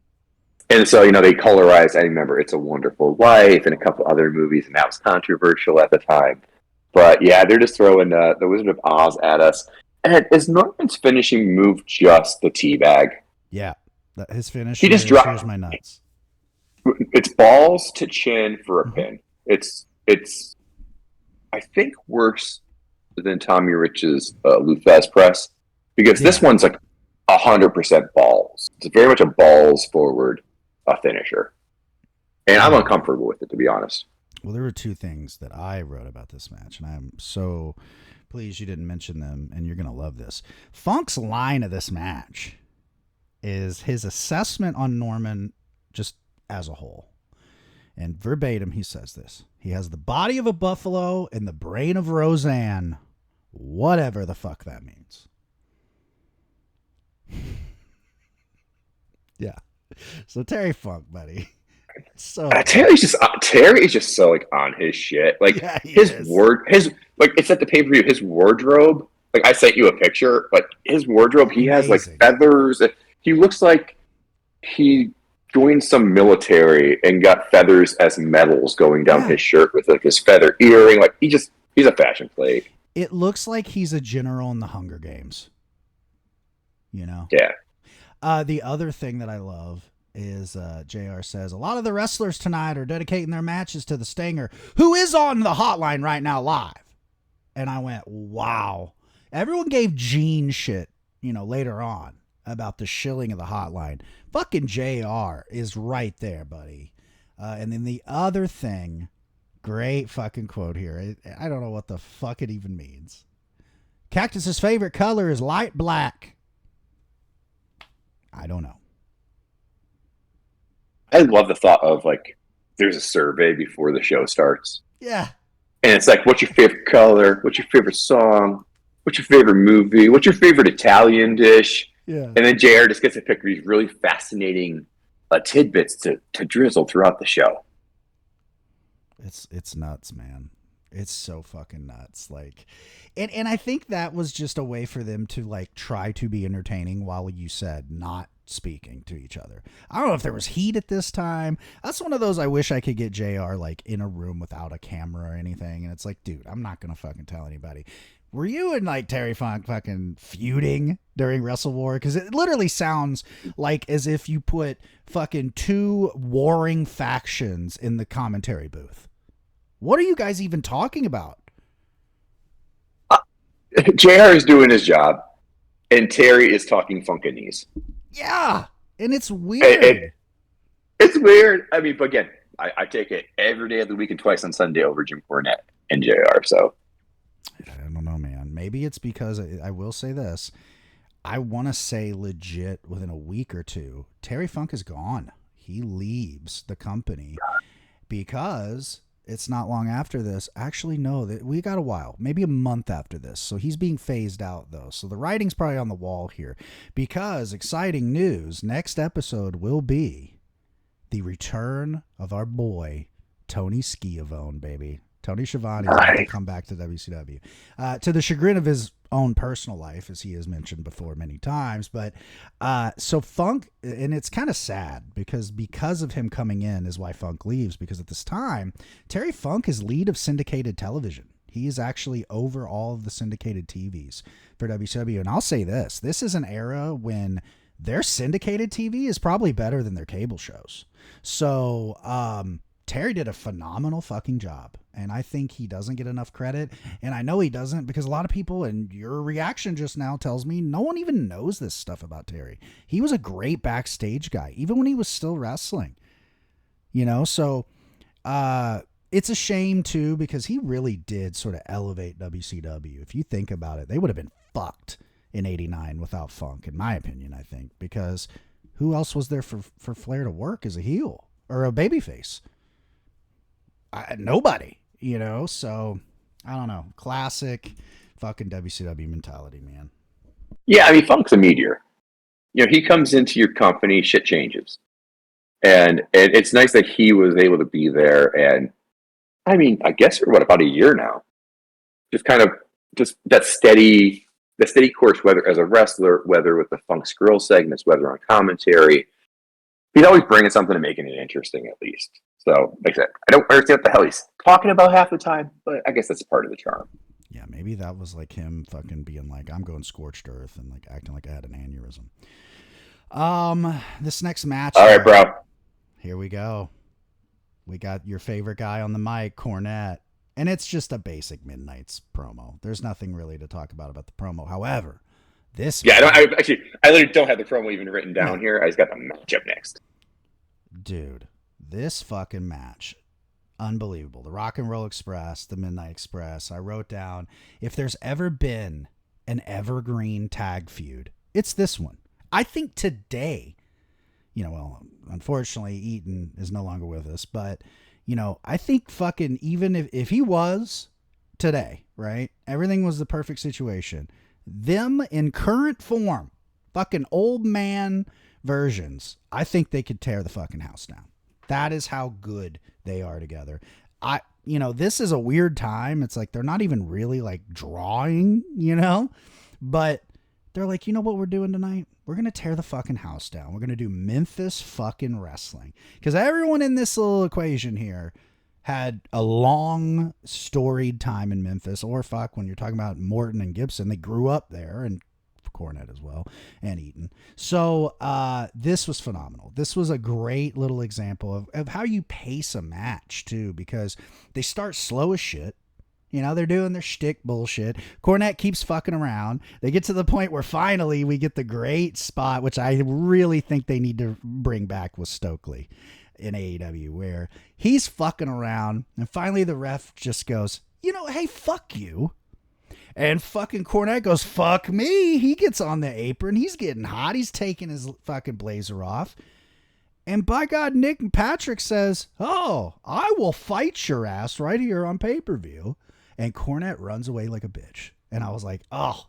And so, you know, they colorized, I remember It's a Wonderful Life and a couple other movies, and that was controversial at the time. But yeah, they're just throwing the Wizard of Oz at us. And is Norman's finishing move just the teabag? Yeah, his finish. He just dropped. Here's my nuts. It's balls to chin for a pin. It's I think worse than Tommy Rich's Luthez press, because this one's like 100% balls. It's very much a balls forward finisher, and I'm uncomfortable with it, to be honest. Well, there were two things that I wrote about this match, and I'm so pleased you didn't mention them, and you're going to love this. Funk's line of this match is his assessment on Norman just as a whole. And verbatim, he says this. He has the body of a buffalo and the brain of Roseanne. Whatever the fuck that means. Yeah. So Terry Funk, buddy. So Terry is just so like on his shit. Like it's at the pay-per-view, his wardrobe. Like, I sent you a picture, but his wardrobe, he has like feathers. He looks like he joined some military and got feathers as medals going down his shirt with like his feather earring. Like, he's a fashion plate. It looks like he's a general in the Hunger Games. You know? Yeah. The other thing that I love is JR says, a lot of the wrestlers tonight are dedicating their matches to the Stinger, who is on the hotline right now live. And I went, wow. Everyone gave Gene shit, you know, later on about the shilling of the hotline. Fucking JR is right there, buddy. And then the other thing, great fucking quote here. I don't know what the fuck it even means. Cactus's favorite color is light black. I don't know. I love the thought of, like, there's a survey before the show starts. Yeah. And it's like, what's your favorite color? What's your favorite song? What's your favorite movie? What's your favorite Italian dish? Yeah. And then JR just gets to pick these really fascinating tidbits to drizzle throughout the show. It's nuts, man. It's so fucking nuts. Like, and I think that was just a way for them to, like, try to be entertaining while you said not speaking to each other. I don't know if there was heat at this time. That's one of those I wish I could get JR, like, in a room without a camera or anything. And it's like, dude, I'm not going to fucking tell anybody. Were you and, like, Terry Funk fucking feuding during WrestleWar? Because it literally sounds like as if you put fucking two warring factions in the commentary booth. What are you guys even talking about? JR is doing his job, and Terry is talking Funkinese. Yeah, and it's weird. It's weird. I mean, but again, I take it every day of the week and twice on Sunday over Jim Cornette and JR. So I don't know, man. Maybe it's because I will say this. I want to say legit within a week or two, Terry Funk is gone. He leaves the company because it's not long after this. Actually, no, we got a while, maybe a month after this. So he's being phased out, though. So the writing's probably on the wall here, because exciting news, next episode will be the return of our boy, Tony Schiavone, baby. Tony Schiavone is going to come back to WCW, to the chagrin of his own personal life, as he has mentioned before many times. But so Funk, and it's kind of sad because of him coming in is why Funk leaves, because at this time, Terry Funk is lead of syndicated television. He is actually over all of the syndicated TVs for WCW. And I'll say this is an era when their syndicated TV is probably better than their cable shows. So, Terry did a phenomenal fucking job, and I think he doesn't get enough credit, and I know he doesn't because a lot of people, and your reaction just now tells me, no one even knows this stuff about Terry. He was a great backstage guy, even when he was still wrestling, so it's a shame too, because he really did sort of elevate WCW. If you think about it, they would have been fucked in '89 without Funk, in my opinion, I think, because who else was there for Flair to work as a heel or a babyface? Nobody, so I don't know. Classic fucking WCW mentality, man. Yeah, I mean, Funk's a meteor. He comes into your company, shit changes. And it's nice that he was able to be there. And I mean, I guess for about a year now, just kind of just that steady course, whether as a wrestler, whether with the Funk's Grill segments, whether on commentary. He's always bringing something and making it interesting, at least. So, like I said, I don't understand what the hell he's talking about half the time, but I guess that's part of the charm. Yeah, maybe that was like him fucking being like, I'm going scorched earth, and like acting like I had an aneurysm. This next match. All right, bro. Here we go. We got your favorite guy on the mic, Cornette. And it's just a basic Midnight's promo. There's nothing really to talk about the promo. However, this... Yeah, I literally don't have the promo even written down here. I just got the matchup next. Dude, this fucking match, unbelievable. The Rock and Roll Express, the Midnight Express. I wrote down, if there's ever been an evergreen tag feud, it's this one. I think today, unfortunately, Eaton is no longer with us, but, I think fucking, even if he was today, right? Everything was the perfect situation. Them in current form, fucking old man versions, I think they could tear the fucking house down. That is how good they are together. This is a weird time. It's like they're not even really like drawing, but they're like, you know what we're doing tonight? We're going to tear the fucking house down. We're going to do Memphis fucking wrestling. Because everyone in this little equation here had a long storied time in Memphis, or when you're talking about Morton and Gibson, they grew up there, and Cornette as well, and Eaton. So this was phenomenal. This was a great little example of how you pace a match too, because they start slow as shit. They're doing their shtick bullshit. Cornette keeps fucking around. They get to the point where finally we get the great spot, which I really think they need to bring back with Stokely in AEW, where he's fucking around, and finally the ref just goes, hey, fuck you. And fucking Cornette goes, fuck me. He gets on the apron. He's getting hot. He's taking his fucking blazer off. And by God, Nick Patrick says, oh, I will fight your ass right here on pay-per-view. And Cornette runs away like a bitch. And I was like, oh,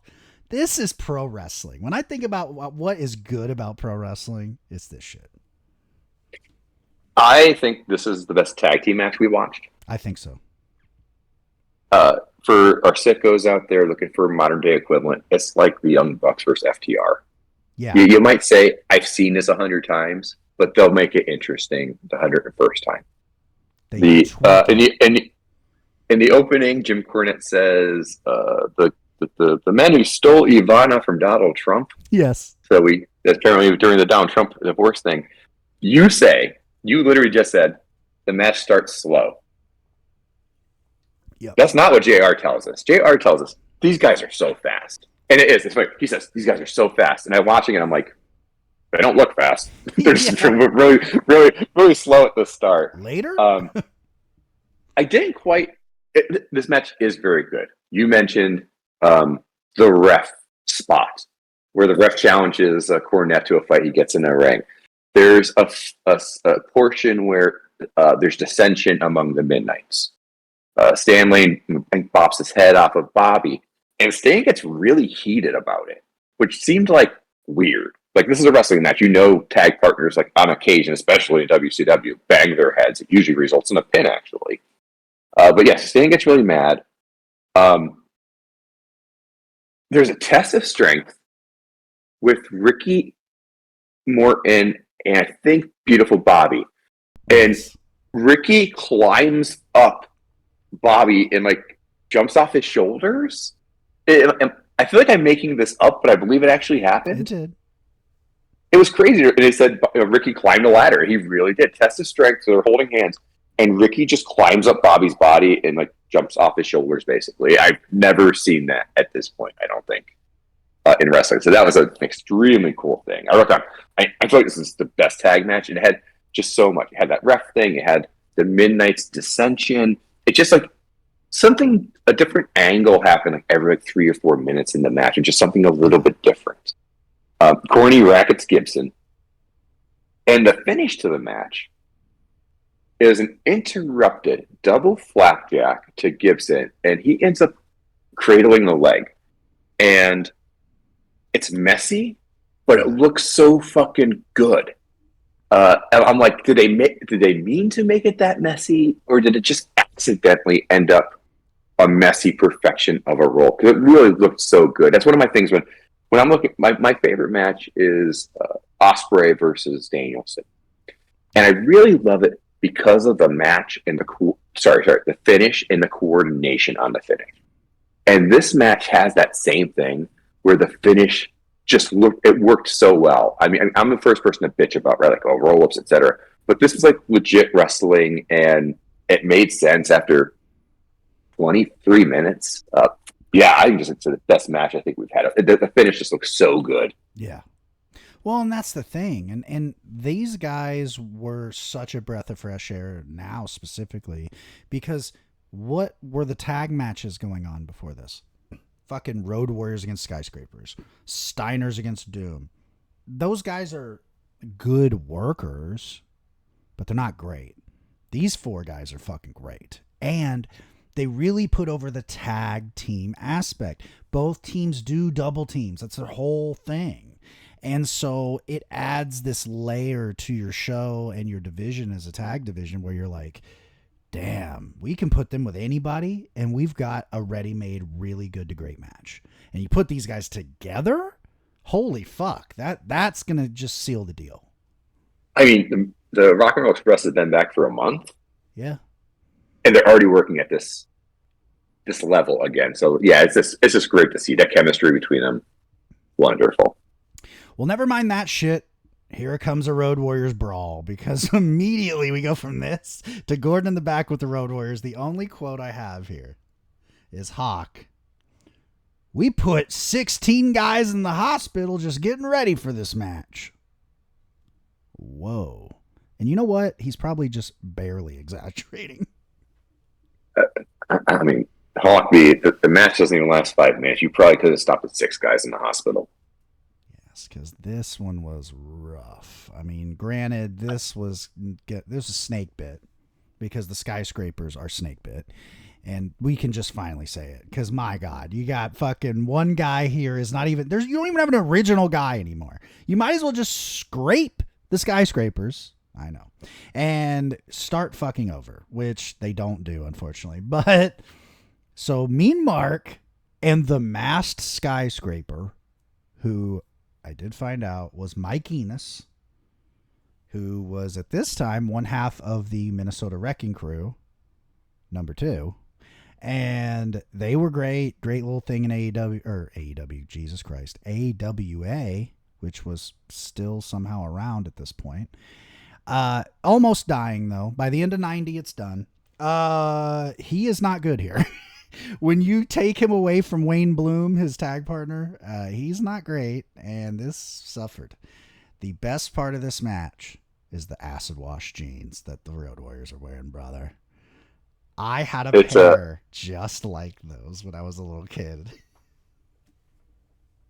this is pro wrestling. When I think about what is good about pro wrestling, it's this shit. I think this is the best tag team match we watched. I think so. For our sickos out there looking for a modern day equivalent, it's like the Young Bucks versus FTR. Yeah. You might say, I've seen this 100 times, but they'll make it interesting the 101st time. In the opening, Jim Cornette says, the men who stole Ivana from Donald Trump. Yes. So apparently during the Donald Trump divorce thing, you literally just said, the match starts slow. Yep. That's not what JR tells us. JR tells us these guys are so fast. And it is. It's like he says, these guys are so fast. And I'm watching it, I'm like, they don't look fast. They're just really, really, really slow at the start. Later? I didn't quite... this match is very good. You mentioned the ref spot, where the ref challenges Cornette to a fight. He gets in a ring. There's a portion where there's dissension among the Midnights. Stanley bops his head off of Bobby, and Stan gets really heated about it, which seemed like weird. Like, this is a wrestling match. You know, tag partners, like on occasion, especially in WCW, bang their heads. It usually results in a pin, actually. But yes, Stan gets really mad. There's a test of strength with Ricky Morton and I think Beautiful Bobby. And Ricky climbs up Bobby and like jumps off his shoulders. I feel like I'm making this up, but I believe it actually happened. It did. It was crazy. And they said Ricky climbed a ladder. He really did. Test of strength. So they're holding hands. And Ricky just climbs up Bobby's body and like jumps off his shoulders, basically. I've never seen that at this point, I don't think, in wrestling. So that was an extremely cool thing. I wrote down, I feel like this is the best tag match. It had just so much. It had that ref thing. It had the Midnight's dissension. It just like something, a different angle happened like every like 3 or 4 minutes in the match, and just something a little bit different. Corny rackets Gibson. And the finish to the match is an interrupted double flapjack to Gibson, and he ends up cradling the leg. And it's messy, but it looks so fucking good. I'm like, did they mean to make it that messy, or did it just accidentally end up a messy perfection of a roll? Because it really looked so good. That's one of my things when I'm looking. My favorite match is Ospreay versus Danielson, and I really love it because of the match and the finish and the coordination on the finish. And this match has that same thing where the finish just worked so well. I mean, I'm the first person to bitch about, right, like roll-ups, etc. But this is like legit wrestling, and it made sense after 23 minutes. Yeah, I think it's the best match I think we've had. The finish just looks so good. Yeah. Well, and that's the thing. And these guys were such a breath of fresh air now specifically, because what were the tag matches going on before this? Fucking Road Warriors against Skyscrapers. Steiners against Doom. Those guys are good workers, but they're not great. These 4 guys are fucking great. And they really put over the tag team aspect. Both teams do double teams. That's their whole thing. And so it adds this layer to your show and your division as a tag division where you're like, damn, we can put them with anybody, and we've got a ready-made, really good to great match. And you put these guys together, holy fuck, that's going to just seal the deal. I mean, the Rock and Roll Express has been back for a month. Yeah. And they're already working at this level again. So, yeah, it's just great to see that chemistry between them. Wonderful. Well, never mind that shit. Here comes a Road Warriors brawl, because immediately we go from this to Gordon in the back with the Road Warriors. The only quote I have here is Hawk. We put 16 guys in the hospital just getting ready for this match. Whoa. And you know what? He's probably just barely exaggerating. I mean, Hawk, the match doesn't even last 5 minutes. You probably could have stopped at 6 guys in the hospital. Because this one was rough. I mean, granted, this was snake bit, because the Skyscrapers are snake bit, and we can just finally say it. Because my God, you got fucking one guy here is not even you don't even have an original guy anymore. You might as well just scrape the Skyscrapers. I know, and start fucking over, which they don't do, unfortunately. But so Mean Mark and the masked Skyscraper, who I did find out was Mike Enos, who was at this time one half of the Minnesota Wrecking Crew, number 2. And they were great little thing in AEW, Jesus Christ, AWA, which was still somehow around at this point. Almost dying though. By the end of 90, it's done. He is not good here. When you take him away from Wayne Bloom, his tag partner, he's not great, and this suffered. The best part of this match is the acid wash jeans that the Road Warriors are wearing, brother. I had a pair just like those when I was a little kid.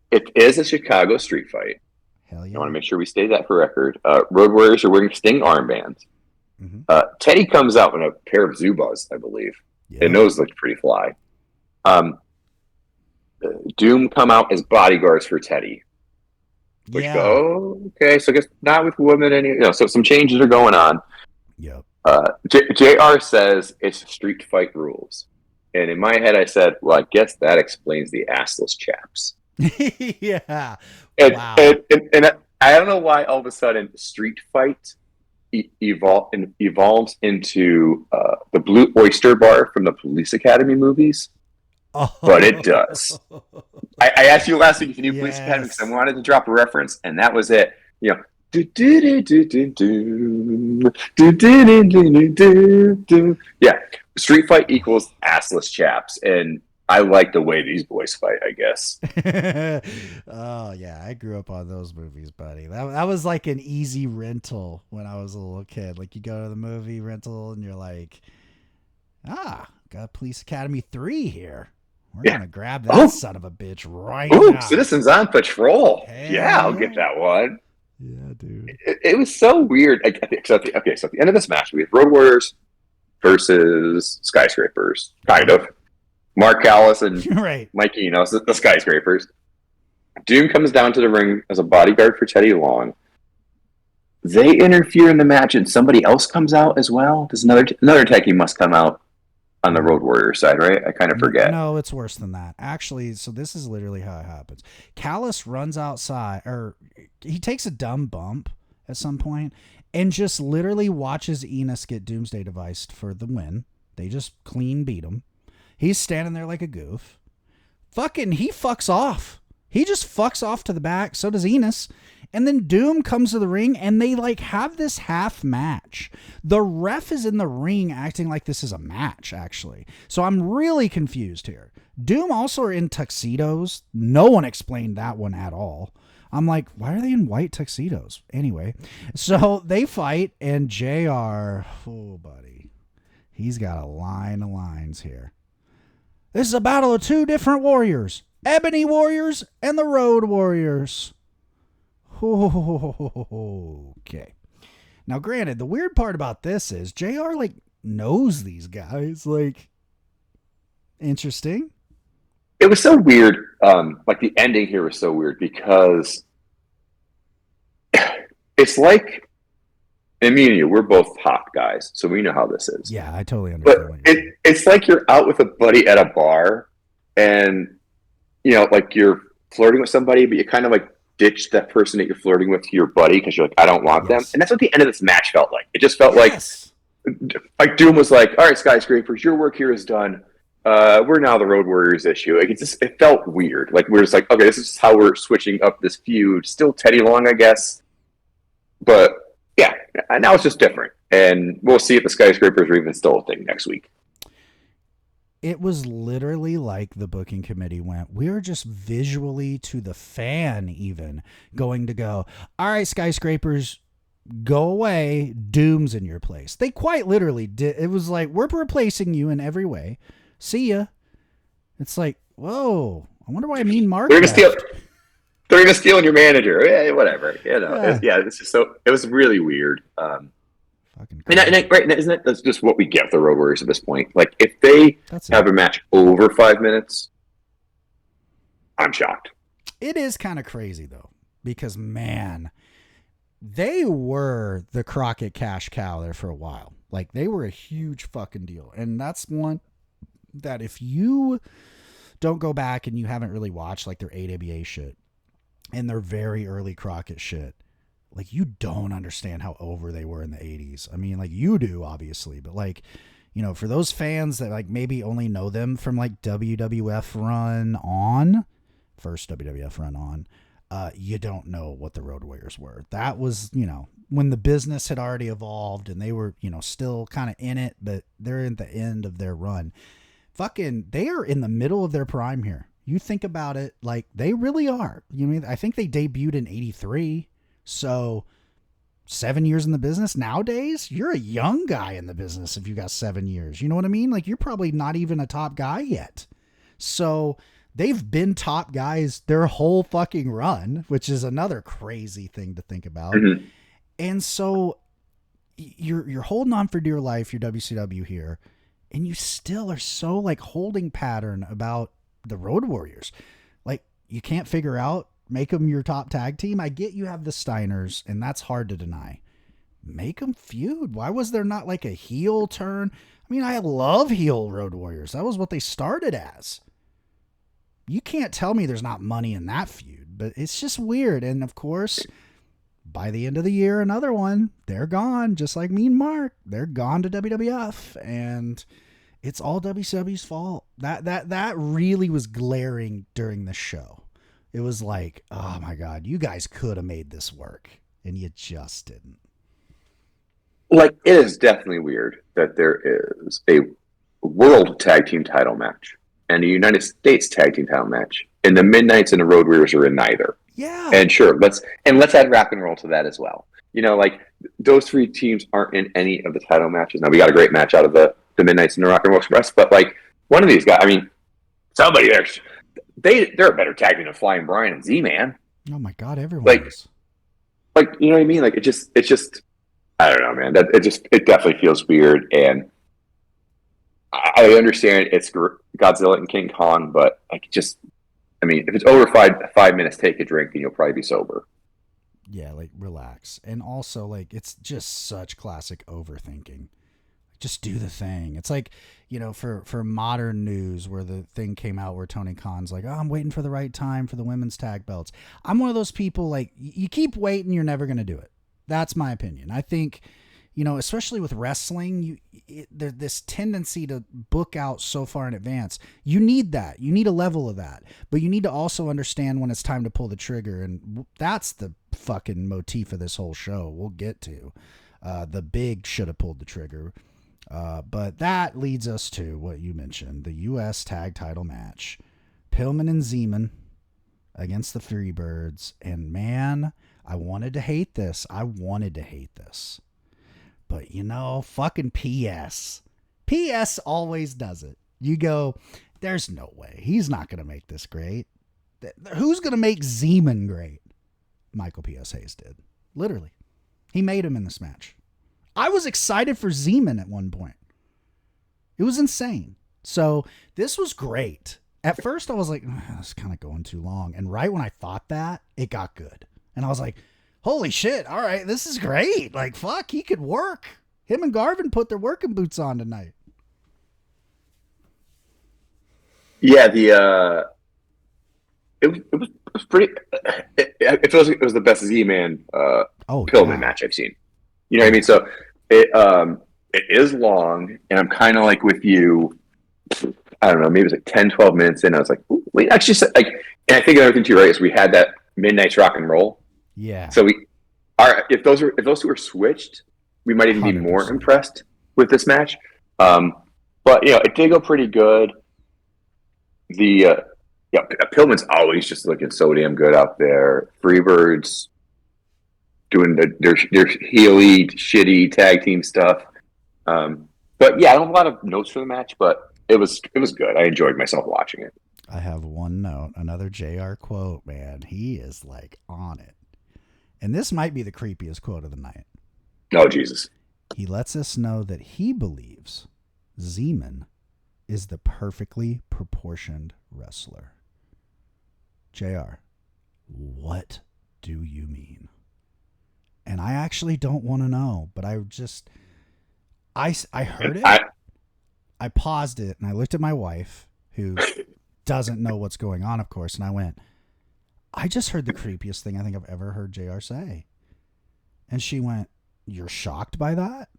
It is a Chicago street fight. Hell yeah. I want to make sure we state that for record. Road Warriors are wearing Sting armbands. Teddy comes out in a pair of Zubas, I believe. Yeah. And those looked pretty fly. Doom come out as bodyguards for Teddy. Which okay, so I guess not with women so some changes are going on. Yep. JR says it's street fight rules. And in my head I said, well, I guess that explains the assless chaps. Yeah. Wow. And I don't know why all of a sudden street fight evolves into the Blue Oyster Bar from the Police Academy movies. Oh. But it does. I asked you last week if you knew Police Academy because I wanted to drop a reference, and that was it. Yeah, street fight equals assless chaps, and I like the way these boys fight, I guess. Oh yeah, I grew up on those movies, buddy. That was like an easy rental when I was a little kid. Like you go to the movie rental and you're like, got Police Academy 3 here. We're gonna grab that son of a bitch right now. Citizens on Patrol. Hell I'll get that one. Yeah, dude. It was so weird. So at the end of this match, we have Road Warriors versus Skyscrapers, kind of. Mark Callis and Mikey, the Skyscrapers. Doom comes down to the ring as a bodyguard for Teddy Long. They interfere in the match, and somebody else comes out as well. There's another tag team must come out on the Road Warrior side, right? I kind of forget. No, it's worse than that. Actually, so this is literally how it happens. Callis runs outside, or he takes a dumb bump at some point, and just literally watches Enos get Doomsday Deviced for the win. They just clean beat him. He's standing there like a goof. He fucks off. He just fucks off to the back. So does Enos. And then Doom comes to the ring and they have this half match. The ref is in the ring acting like this is a match, actually. So I'm really confused here. Doom also are in tuxedos. No one explained that one at all. I'm like, why are they in white tuxedos? Anyway, so they fight and JR, oh buddy, he's got a line of lines here. This is a battle of two different warriors. Ebony Warriors and the Road Warriors. Okay. Now, granted, the weird part about this is JR knows these guys. Interesting. It was so weird. The ending here was so weird because it's like, and me and you, we're both hot guys, so we know how this is. Yeah, I totally understand. But it's like you're out with a buddy at a bar, and you're flirting with somebody, but you kind of ditch that person that you're flirting with to your buddy because you're like, I don't want them. And that's what the end of this match felt like. It just felt like Doom was like, all right, Skyscrapers, your work here is done. We're now the Road Warriors issue. It felt weird. We're just okay, this is how we're switching up this feud. Still Teddy Long, I guess. But yeah, now it's just different. And we'll see if the Skyscrapers are even still a thing next week. It was literally like the booking committee went, we're just visually to the fan even going to go, all right, Skyscrapers, go away. Doom's in your place. They quite literally did. It was like, we're replacing you in every way. See ya. It's like, whoa, I wonder why Mark. They're going to steal your manager. Yeah, whatever. It's just it was really weird. Isn't it? That's just what we get with the Road Warriors at this point. If they have a match over 5 minutes, I'm shocked. It is kind of crazy though, because man, they were the Crockett cash cow there for a while. They were a huge fucking deal, and that's one that if you don't go back and you haven't really watched their AWA shit and their very early Crockett shit, you don't understand how over they were in the 80s. I mean, you do, obviously, but for those fans that maybe only know them from WWF run on, first WWF run on, you don't know what the Road Warriors were. That was, when the business had already evolved and they were, still kind of in it, but they're at the end of their run. They are in the middle of their prime here. You think about it, they really are. I think they debuted in 83. So 7 years in the business nowadays, you're a young guy in the business. If you got 7 years, you know what I mean? You're probably not even a top guy yet. So they've been top guys their whole fucking run, which is another crazy thing to think about. Mm-hmm. And so you're holding on for dear life, your WCW here, and you still are so like holding pattern about the Road Warriors. Like, you can't figure out, make them your top tag team. I get you have the Steiners, and that's hard to deny. Make them feud. Why was there not like a heel turn? I mean, I love heel Road Warriors. That was what they started as. You can't tell me there's not money in that feud, but it's just weird. And of course, by the end of the year, another one, they're gone, just like me and Mark. They're gone to WWF, and it's all WCW's fault. That really was glaring during the show. It was like, oh my God, you guys could have made this work, and you just didn't. Like, it is definitely weird that there is a world tag team title match and a United States tag team title match, and the Midnights and the Road Warriors are in neither. Yeah. And sure, let's add rock and roll to that as well. You know, like, those three teams aren't in any of the title matches. Now, we got a great match out of the Midnights and the Rock and Roll Express, but like, one of these guys, I mean, somebody there's they're a better tag team than Flying Brian and Z-Man. Oh my God, everyone like, is. Like, you know what I mean? Like, it's just I don't know, man. It definitely feels weird, and I understand it's Godzilla and King Kong, but like, I mean, if it's over 5 minutes, take a drink and you'll probably be sober. Yeah, like, relax. And also, like, it's just such classic overthinking. Just do the thing. It's like, you know, for modern news where the thing came out where Tony Khan's like, oh, I'm waiting for the right time for the women's tag belts. I'm one of those people, like, you keep waiting, you're never going to do it. That's my opinion. I think, you know, especially with wrestling, there's this tendency to book out so far in advance. You need that. You need a level of that. But you need to also understand when it's time to pull the trigger. And that's the fucking motif of this whole show. We'll get to. The big should have pulled the trigger. But that leads us to what you mentioned, the U.S. tag title match. Pillman and Zeman against the Freebirds. And man, I wanted to hate this. But, you know, fucking PS. PS always does it. You go, there's no way. He's not going to make this great. Who's going to make Zeman great? Michael P.S. Hayes did. Literally. He made him in this match. I was excited for Zeman at one point. It was insane. So this was great. At first I was like, this is kind of going too long. And right when I thought that, it got good. And I was like, holy shit, all right, this is great. Like, fuck, he could work. Him and Garvin put their working boots on tonight. Yeah, it was pretty. It feels like it was the best Z-Man Pillman match I've seen. You know what I mean? So it is long, and I'm kind of like with you. I don't know, maybe it was like 10, 12 minutes in. I was like, ooh, wait, actually, like, and I think another thing too, right, is we had that Midnight's Rock and Roll. Yeah. So if those two were switched, we might even 100%. Be more impressed with this match. But you know, it did go pretty good. Pillman's always just looking so damn good out there. Freebirds doing their heely, shitty tag team stuff. But yeah, I don't have a lot of notes for the match, but it was good. I enjoyed myself watching it. I have one note, another JR quote, man. He is like on it. And this might be the creepiest quote of the night. Oh, Jesus. He lets us know that he believes Zeman is the perfectly proportioned wrestler. JR, what do you mean? And I actually don't want to know, but I heard it. I paused it and I looked at my wife, who doesn't know what's going on, of course, and I went, I just heard the creepiest thing I think I've ever heard JR say. And she went, you're shocked by that?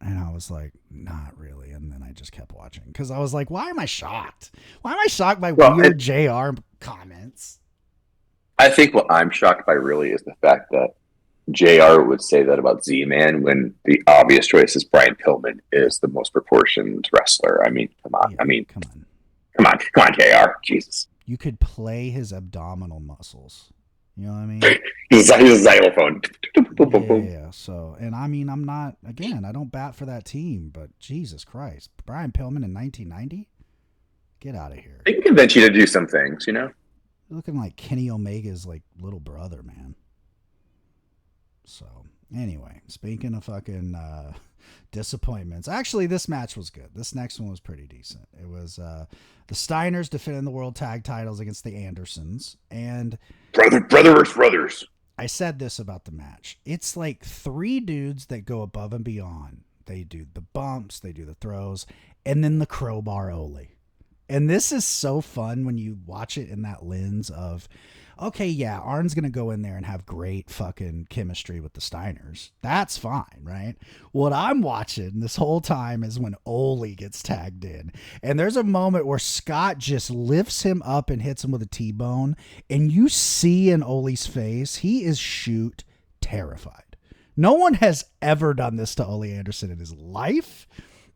And I was like, not really. And then I just kept watching because I was like, why am I shocked? Why am I shocked by weird JR comments? I think what I'm shocked by really is the fact that JR would say that about Z-Man when the obvious choice is Brian Pillman is the most proportioned wrestler. I mean, come on. Yeah, come on, JR. Jesus. You could play his abdominal muscles. You know what I mean? He's a xylophone. Yeah. So, and I mean, I'm not, again, I don't bat for that team, but Jesus Christ. Brian Pillman in 1990? Get out of here. They can convince you to do some things, you know? You're looking like Kenny Omega's like little brother, man. So anyway, speaking of fucking disappointments, actually this match was good. This next one was pretty decent. It was the Steiners defending the world tag titles against the Andersons, and brother versus brothers. I said this about the match. It's like three dudes that go above and beyond. They do the bumps, they do the throws, and then the crowbar Ole. And this is so fun when you watch it in that lens of, okay, yeah, Arn's going to go in there and have great fucking chemistry with the Steiners. That's fine, right? What I'm watching this whole time is when Ole gets tagged in. And there's a moment where Scott just lifts him up and hits him with a T-bone. And you see in Ole's face, he is shoot terrified. No one has ever done this to Ole Anderson in his life.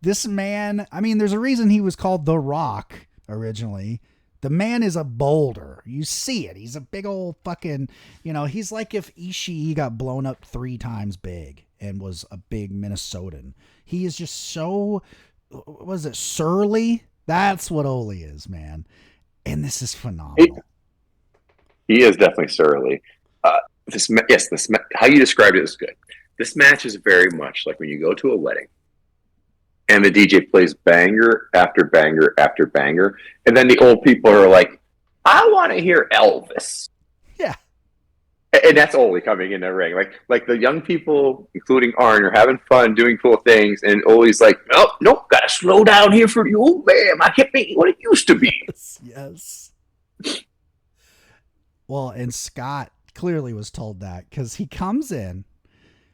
This man, I mean, there's a reason he was called The Rock originally. The man is a boulder. You see it. He's a big old fucking, he's like if Ishii got blown up 3 times big and was a big Minnesotan. He is just so, was it surly? That's what Ole is, man. And this is phenomenal. He is definitely surly. How you described it is good. This match is very much like when you go to a wedding and the DJ plays banger after banger after banger, and then the old people are like, I want to hear Elvis. Yeah. And that's Ole coming in the ring. Like the young people, including Arn, are having fun doing cool things, and Ole's like, nope, gotta slow down here for the old man. I can't be what it used to be. Yes. Well, and Scott clearly was told that because he comes in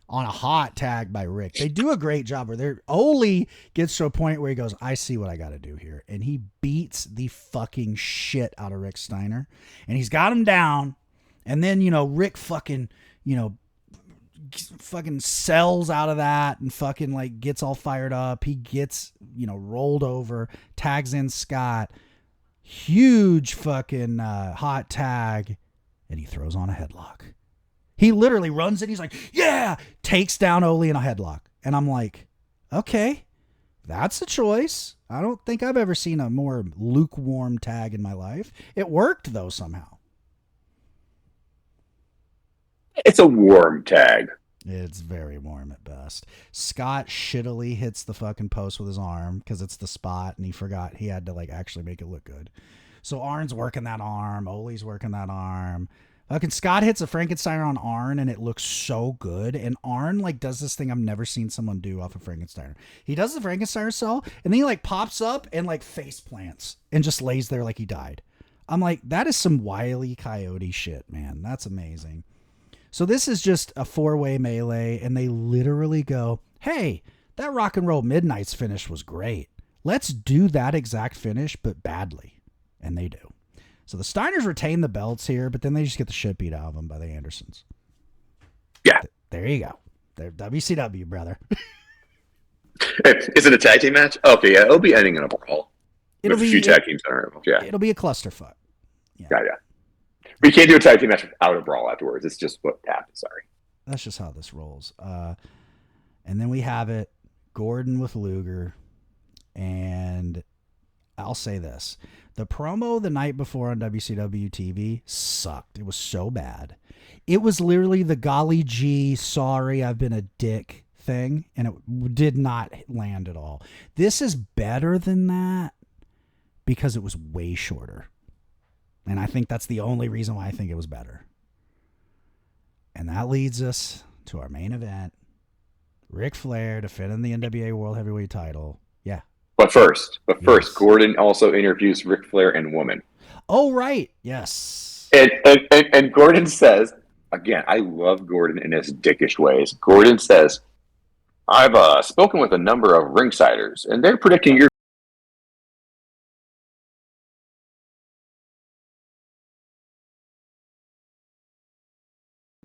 on a hot tag by Rick. They do a great job where Ole gets to a point where he goes, I see what I got to do here. And he beats the fucking shit out of Rick Steiner. And he's got him down. And then, Rick fucking sells out of that and fucking like gets all fired up. He gets, rolled over, tags in Scott. Huge fucking hot tag. And he throws on a headlock. He literally runs in. He's like, yeah, takes down Ole in a headlock. And I'm like, okay, that's a choice. I don't think I've ever seen a more lukewarm tag in my life. It worked, though, somehow. It's a warm tag. It's very warm at best. Scott shittily hits the fucking post with his arm because it's the spot, and he forgot he had to like actually make it look good. So Arn's working that arm. Ole's working that arm. Fucking Scott hits a Frankensteiner on Arn, and it looks so good. And Arn like does this thing I've never seen someone do off of Frankensteiner. He does the Frankensteiner cell, and then he like pops up and like face plants and just lays there like he died. I'm like, that is some Wile E. Coyote shit, man. That's amazing. So this is just a 4-way melee, and they literally go, hey, that Rock and Roll Midnight's finish was great. Let's do that exact finish, but badly. And they do. So the Steiners retain the belts here, but then they just get the shit beat out of them by the Andersons. Yeah. There you go. They're WCW, brother. Is it a tag team match? Okay, yeah. It'll be ending in a brawl. It'll be a few tag teams in a row. Yeah. It'll be a clusterfuck. Yeah. But you can't do a tag team match without a brawl afterwards. It's just what happens. Sorry. That's just how this rolls. And then we have it, Gordon with Luger, and I'll say this. The promo the night before on WCW TV sucked. It was so bad. It was literally the golly gee, sorry, I've been a dick thing, and it did not land at all. This is better than that because it was way shorter. And I think that's the only reason why I think it was better. And that leads us to our main event. Ric Flair defending the NWA World Heavyweight title. Yeah. But first, Yes. Gordon also interviews Ric Flair and Woman. Oh, right. Yes. And Gordon says, again, I love Gordon in his dickish ways. Gordon says, I've spoken with a number of ringsiders, and they're predicting you're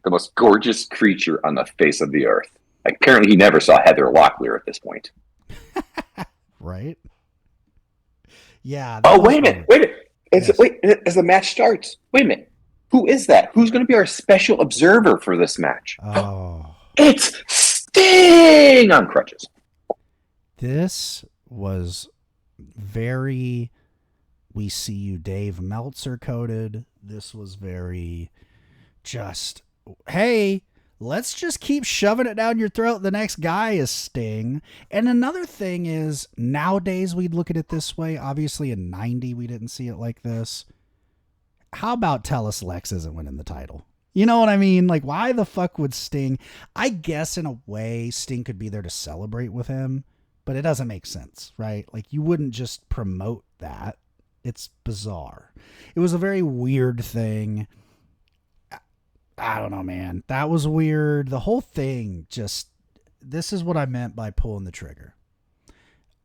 the most gorgeous creature on the face of the earth. Apparently, he never saw Heather Locklear at this point. Right? Yeah. Oh, wait a minute. As the match starts, wait a minute. Who is that? Who's going to be our special observer for this match? Oh. It's Sting on crutches. This was very We See You Dave Meltzer coded. This was very just, hey, let's just keep shoving it down your throat. The next guy is Sting. And another thing is, nowadays we'd look at it this way. Obviously in 90, we didn't see it like this. How about tell us Lex isn't winning the title? You know what I mean? Like, why the fuck would Sting? I guess in a way, Sting could be there to celebrate with him, but it doesn't make sense, right? Like, you wouldn't just promote that. It's bizarre. It was a very weird thing. I don't know, man. That was weird. The whole thing just, this is what I meant by pulling the trigger.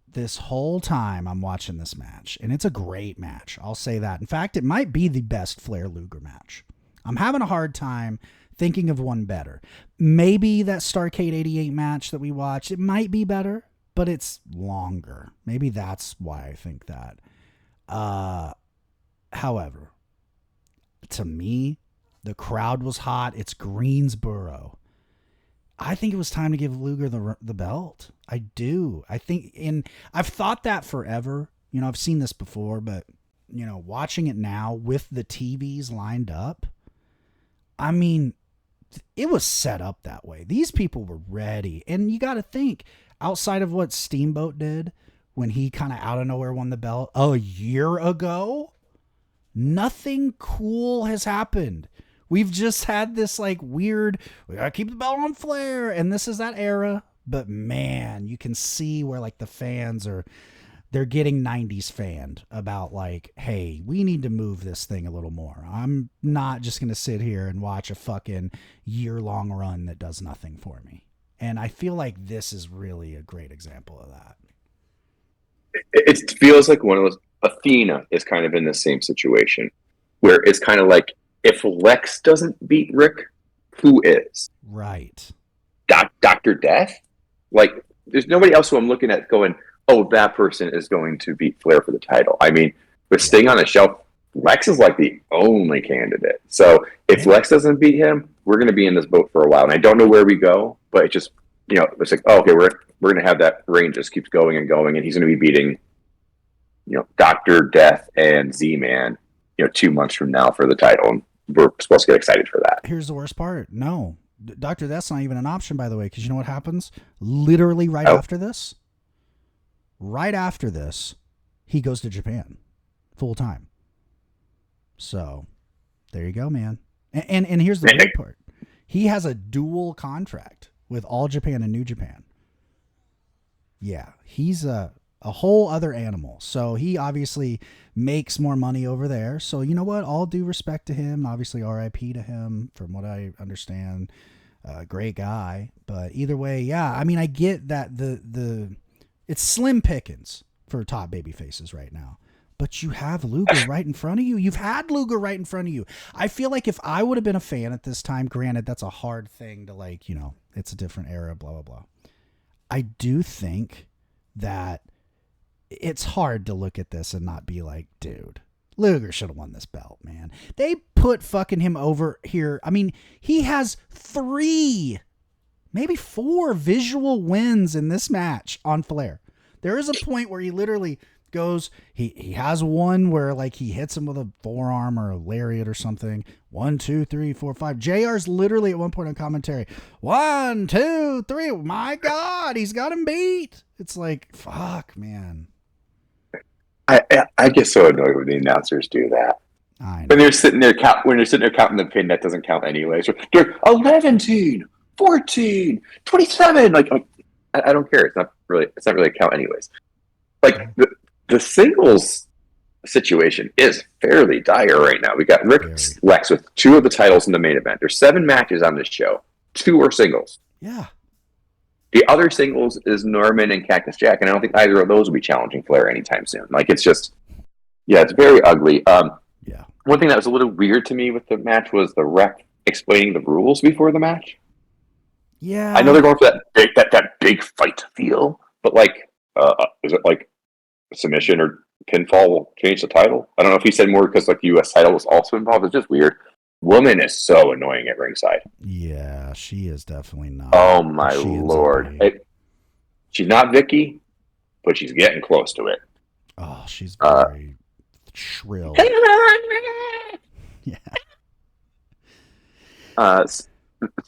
This whole time I'm watching this match, and it's a great match. I'll say that. In fact, it might be the best Flair Luger match. I'm having a hard time thinking of one better. Maybe that Starrcade 88 match that we watched, it might be better, but it's longer. Maybe that's why I think that. However, to me, the crowd was hot. It's Greensboro. I think it was time to give Luger the belt. I do. I think, and I've thought that forever. You know, I've seen this before, but, you know, watching it now with the TVs lined up, I mean, it was set up that way. These people were ready. And you got to think, outside of what Steamboat did when he kind of out of nowhere won the belt a year ago, nothing cool has happened. We've just had this like weird, we gotta keep the belt on Flair, and this is that era. But man, you can see where like the fans are, they're getting 90s fanned about like, hey, we need to move this thing a little more. I'm not just going to sit here and watch a fucking year-long run that does nothing for me. And I feel like this is really a great example of that. It feels like one of those, Athena is kind of in the same situation where it's kind of like, if Lex doesn't beat Rick, who is? Right. Dr. Death? Like, there's nobody else who I'm looking at going, oh, that person is going to beat Flair for the title. I mean, with Sting on the shelf, Lex is like the only candidate. So if Lex doesn't beat him, we're going to be in this boat for a while. And I don't know where we go, but it just, you know, it's like, oh, okay, we're going to have that reign just keeps going and going. And he's going to be beating, you know, Dr. Death and Z-Man, you know, 2 months from now for the title. And we're supposed to get excited for that. Here's the worst part. No, Dr. Death's not even an option, by the way, because you know what happens? Literally right after this? Right after this, he goes to Japan full time. So there you go, man. And here's the weird part. He has a dual contract with All Japan and New Japan. Yeah, he's a whole other animal. So he obviously makes more money over there. So you know what? All due respect to him. Obviously RIP to him from what I understand. Great guy. But either way, yeah, I mean, I get that the it's slim pickings for top baby faces right now. But you have Luger right in front of you. You've had Luger right in front of you. I feel like if I would have been a fan at this time, granted, that's a hard thing to like, you know, it's a different era, blah, blah, blah. I do think that it's hard to look at this and not be like, dude, Luger should have won this belt, man. They put fucking him over here. I mean, he has 3, maybe 4 visual wins in this match on Flair. There is a point where he literally goes, he has one where like he hits him with a forearm or a lariat or something. 1, 2, 3, 4, 5. JR's literally at one point on commentary, 1, 2, 3. My God, he's got him beat. It's like, fuck, man. I get so annoyed when the announcers do that. When they're sitting there counting the pin, that doesn't count anyways. They're 11, 14, 27. Like, I don't care. It's not really a count anyways. Like the singles situation is fairly dire right now. We got Rick Lex with 2 of the titles in the main event. There's 7 matches on this show. 2 are singles. Yeah. The other singles is Norman and Cactus Jack, and I don't think either of those will be challenging Flair anytime soon. Like, it's just, yeah, it's very ugly. Yeah. One thing that was a little weird to me with the match was the ref explaining the rules before the match. Yeah. I know they're going for that big fight feel, but like, is it like submission or pinfall will change the title? I don't know if he said more because like the U.S. title was also involved. It's just weird. Woman is so annoying at ringside. Yeah, she is definitely not. Oh my Lord. She's not Vicky, but she's getting close to it. Oh, she's very shrill. Yeah.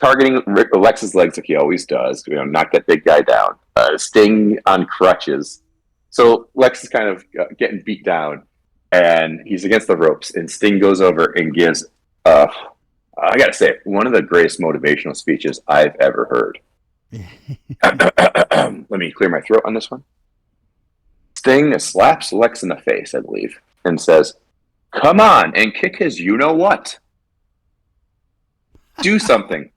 targeting Alexa's legs like he always does. Knock that big guy down. Sting on crutches. So Lex is kind of getting beat down, and he's against the ropes. And Sting goes over and gives, I gotta say, one of the greatest motivational speeches I've ever heard. Let me clear my throat on this one. Sting slaps Lex in the face, I believe, and says, "Come on and kick his you-know-what. Do something.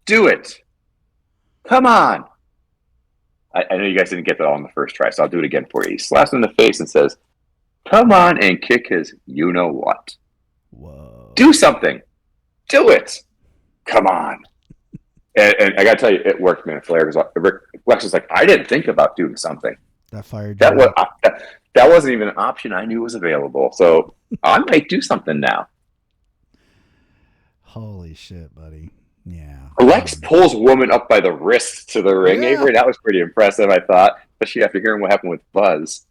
Do it. Come on." I know you guys didn't get that all in the first try, so I'll do it again for you. He slaps him in the face and says, "Come on and kick his you-know-what. Whoa. Do something. Do it. Come on." And I got to tell you, it worked, man. Flair, Lex was like, "I didn't think about doing something. That fired that wasn't even an option I knew was available. So I might do something now." Holy shit, buddy. Yeah. Lex pulls woman up by the wrist to the ring. Yeah. Avery, that was pretty impressive, I thought, especially after hearing what happened with Buzz.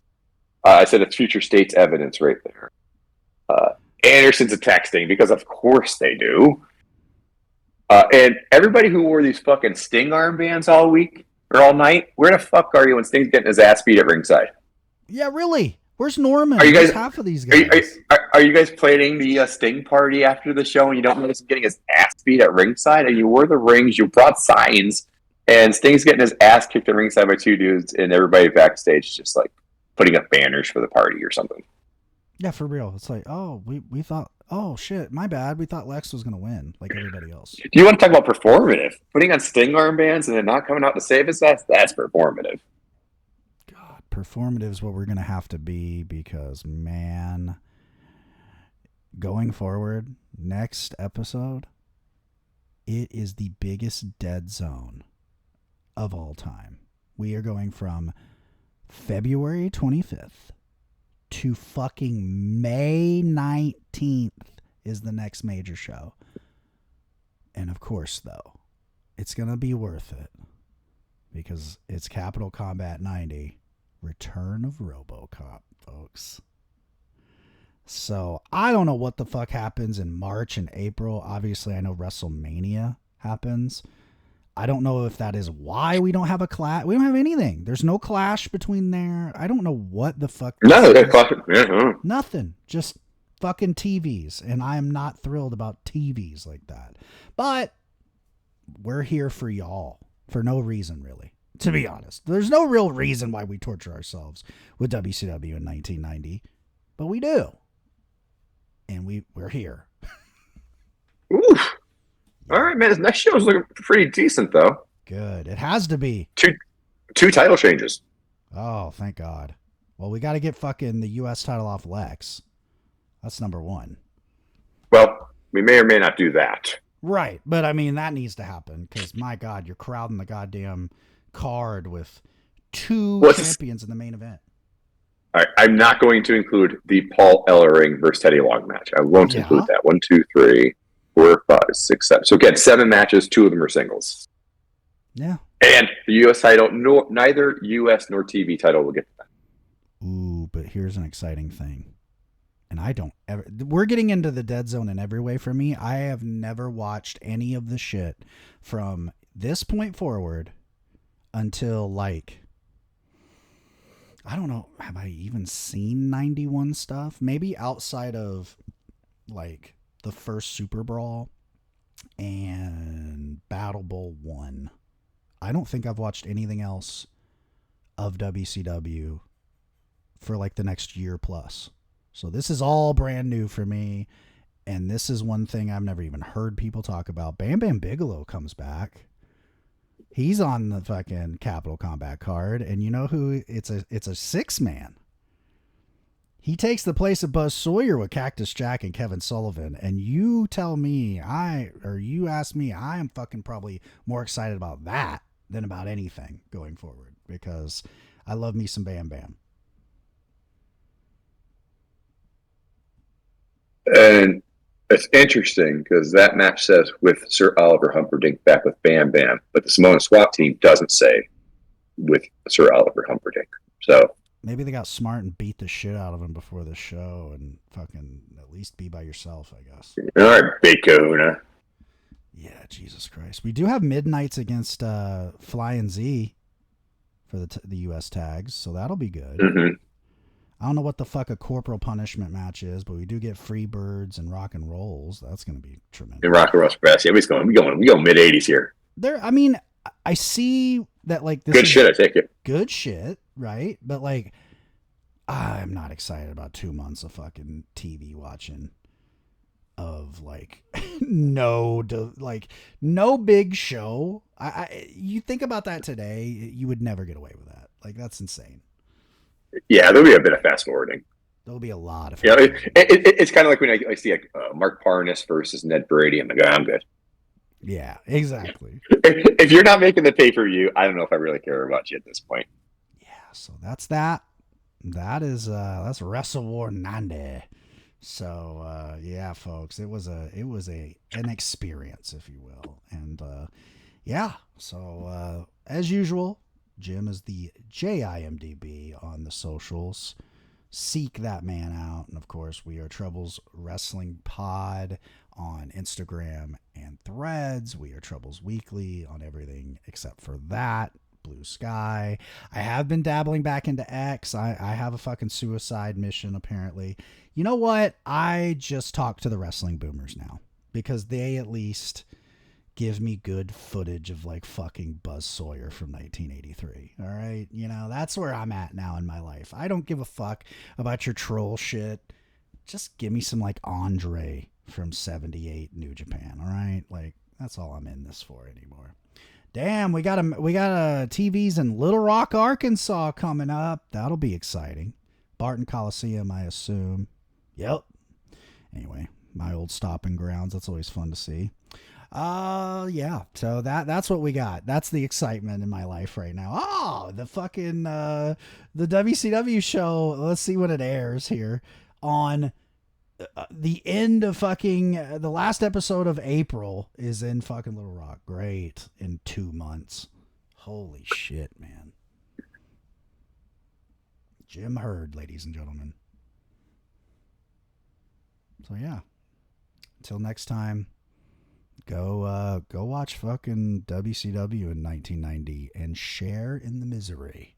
I said it's future state's evidence right there. Anderson's a texting because of course they do. And everybody who wore these fucking Sting armbands all week or all night, where the fuck are you when Sting's getting his ass beat at ringside? Yeah, really. Where's Norman? Are you guys- Where's half of these guys? Are you guys planning the Sting party after the show and you don't notice him getting his ass beat at ringside? And you wore the rings, you brought signs, and Sting's getting his ass kicked at ringside by two dudes, and everybody backstage just like putting up banners for the party or something. Yeah, for real. It's like, oh, we thought, oh shit, my bad. We thought Lex was gonna win, like everybody else. Do you want to talk about performative? Putting on Sting armbands and then not coming out to save his ass? That's performative. God, performative is what we're gonna have to be because, man, going forward, next episode, it is the biggest dead zone of all time. We are going from February 25th to fucking May 19th is the next major show. And of course, though, it's going to be worth it because it's Capital Combat 90, Return of RoboCop, folks. So I don't know what the fuck happens in March and April. Obviously, I know WrestleMania happens. I don't know if that is why we don't have a clash. We don't have anything. There's no clash between there. I don't know what the fuck. No, that clash. Yeah. Nothing. Just fucking TVs. And I am not thrilled about TVs like that. But we're here for y'all for no reason, really. To be honest, there's no real reason why we torture ourselves with WCW in 1990, but we do. And we're here. Oof. All right, man. This next show is looking pretty decent, though. Good. It has to be. Two title changes. Oh, thank God. Well, we got to get fucking the U.S. title off Lex. That's number one. Well, we may or may not do that. Right. But, I mean, that needs to happen because, my God, you're crowding the goddamn card with two champions in the main event. All right, I'm not going to include the Paul Ellering versus Teddy Long match. I won't include that. 1, 2, 3, 4, 5, 6, 7. So again, 7 matches. 2 of them are singles. Yeah. And the U.S. title, neither U.S. nor TV title will get that. Ooh, but here's an exciting thing. And we're getting into the dead zone in every way for me. I have never watched any of the shit from this point forward until like, I don't know, have I even seen 91 stuff? Maybe outside of like the first Super Brawl and Battle Bowl 1. I don't think I've watched anything else of WCW for like the next year plus. So this is all brand new for me. And this is one thing I've never even heard people talk about. Bam Bam Bigelow comes back. He's on the fucking Capital Combat card. And you know who? It's a 6-man. He takes the place of Buzz Sawyer with Cactus Jack and Kevin Sullivan. And you tell me, you ask me, I am fucking probably more excited about that than about anything going forward. Because I love me some Bam Bam. And it's interesting because that match says with Sir Oliver Humperdinck back with Bam Bam, but the Samoan SWAT team doesn't say with Sir Oliver Humperdinck. So maybe they got smart and beat the shit out of him before the show and fucking at least be by yourself, I guess. All right, Big Kahuna. Yeah, Jesus Christ. We do have midnights against Flying Z for the U.S. tags, so that'll be good. Mm-hmm. I don't know what the fuck a corporal punishment match is, but we do get free birds and rock and rolls. That's going to be tremendous. And Rock and Roll Express. Yeah, we go mid 80s here. I mean, I see that like this good is shit. I take it. good shit, right? But like, I'm not excited about 2 months of fucking TV watching of like no big show. You think about that today, you would never get away with that. Like that's insane. Yeah, there'll be a bit of fast forwarding. There'll be a lot of it's kind of like when I see Mark Parnas versus Ned Brady, and the guy, I'm good. Yeah, exactly. If you're not making the pay-per-view, I don't know if I really care about you at this point. Yeah, so that's that. That's WrestleWar 90. So yeah, folks, it was an experience, if you will. And yeah, so as usual, Jim is the JIMDB on the socials. Seek that man out. And of course, we are Troubles Wrestling Pod on Instagram and Threads. We are Troubles Weekly on everything except for that. Blue Sky. I have been dabbling back into X. I have a fucking suicide mission, apparently. You know what? I just talk to the wrestling boomers now because they at least give me good footage of like fucking Buzz Sawyer from 1983. All right. You know, that's where I'm at now in my life. I don't give a fuck about your troll shit. Just give me some like Andre from 78 New Japan. All right. Like that's all I'm in this for anymore. Damn, we got a TVs in Little Rock, Arkansas coming up. That'll be exciting. Barton Coliseum, I assume. Yep. Anyway, my old stomping grounds. That's always fun to see. Yeah. So that's what we got. That's the excitement in my life right now. Oh, the fucking the WCW show. Let's see when it airs here on the end of fucking the last episode of April is in fucking Little Rock. Great. In 2 months. Holy shit, man. Jim Hurd, ladies and gentlemen. So yeah. Until next time, go watch fucking WCW in 1990 and share in the misery.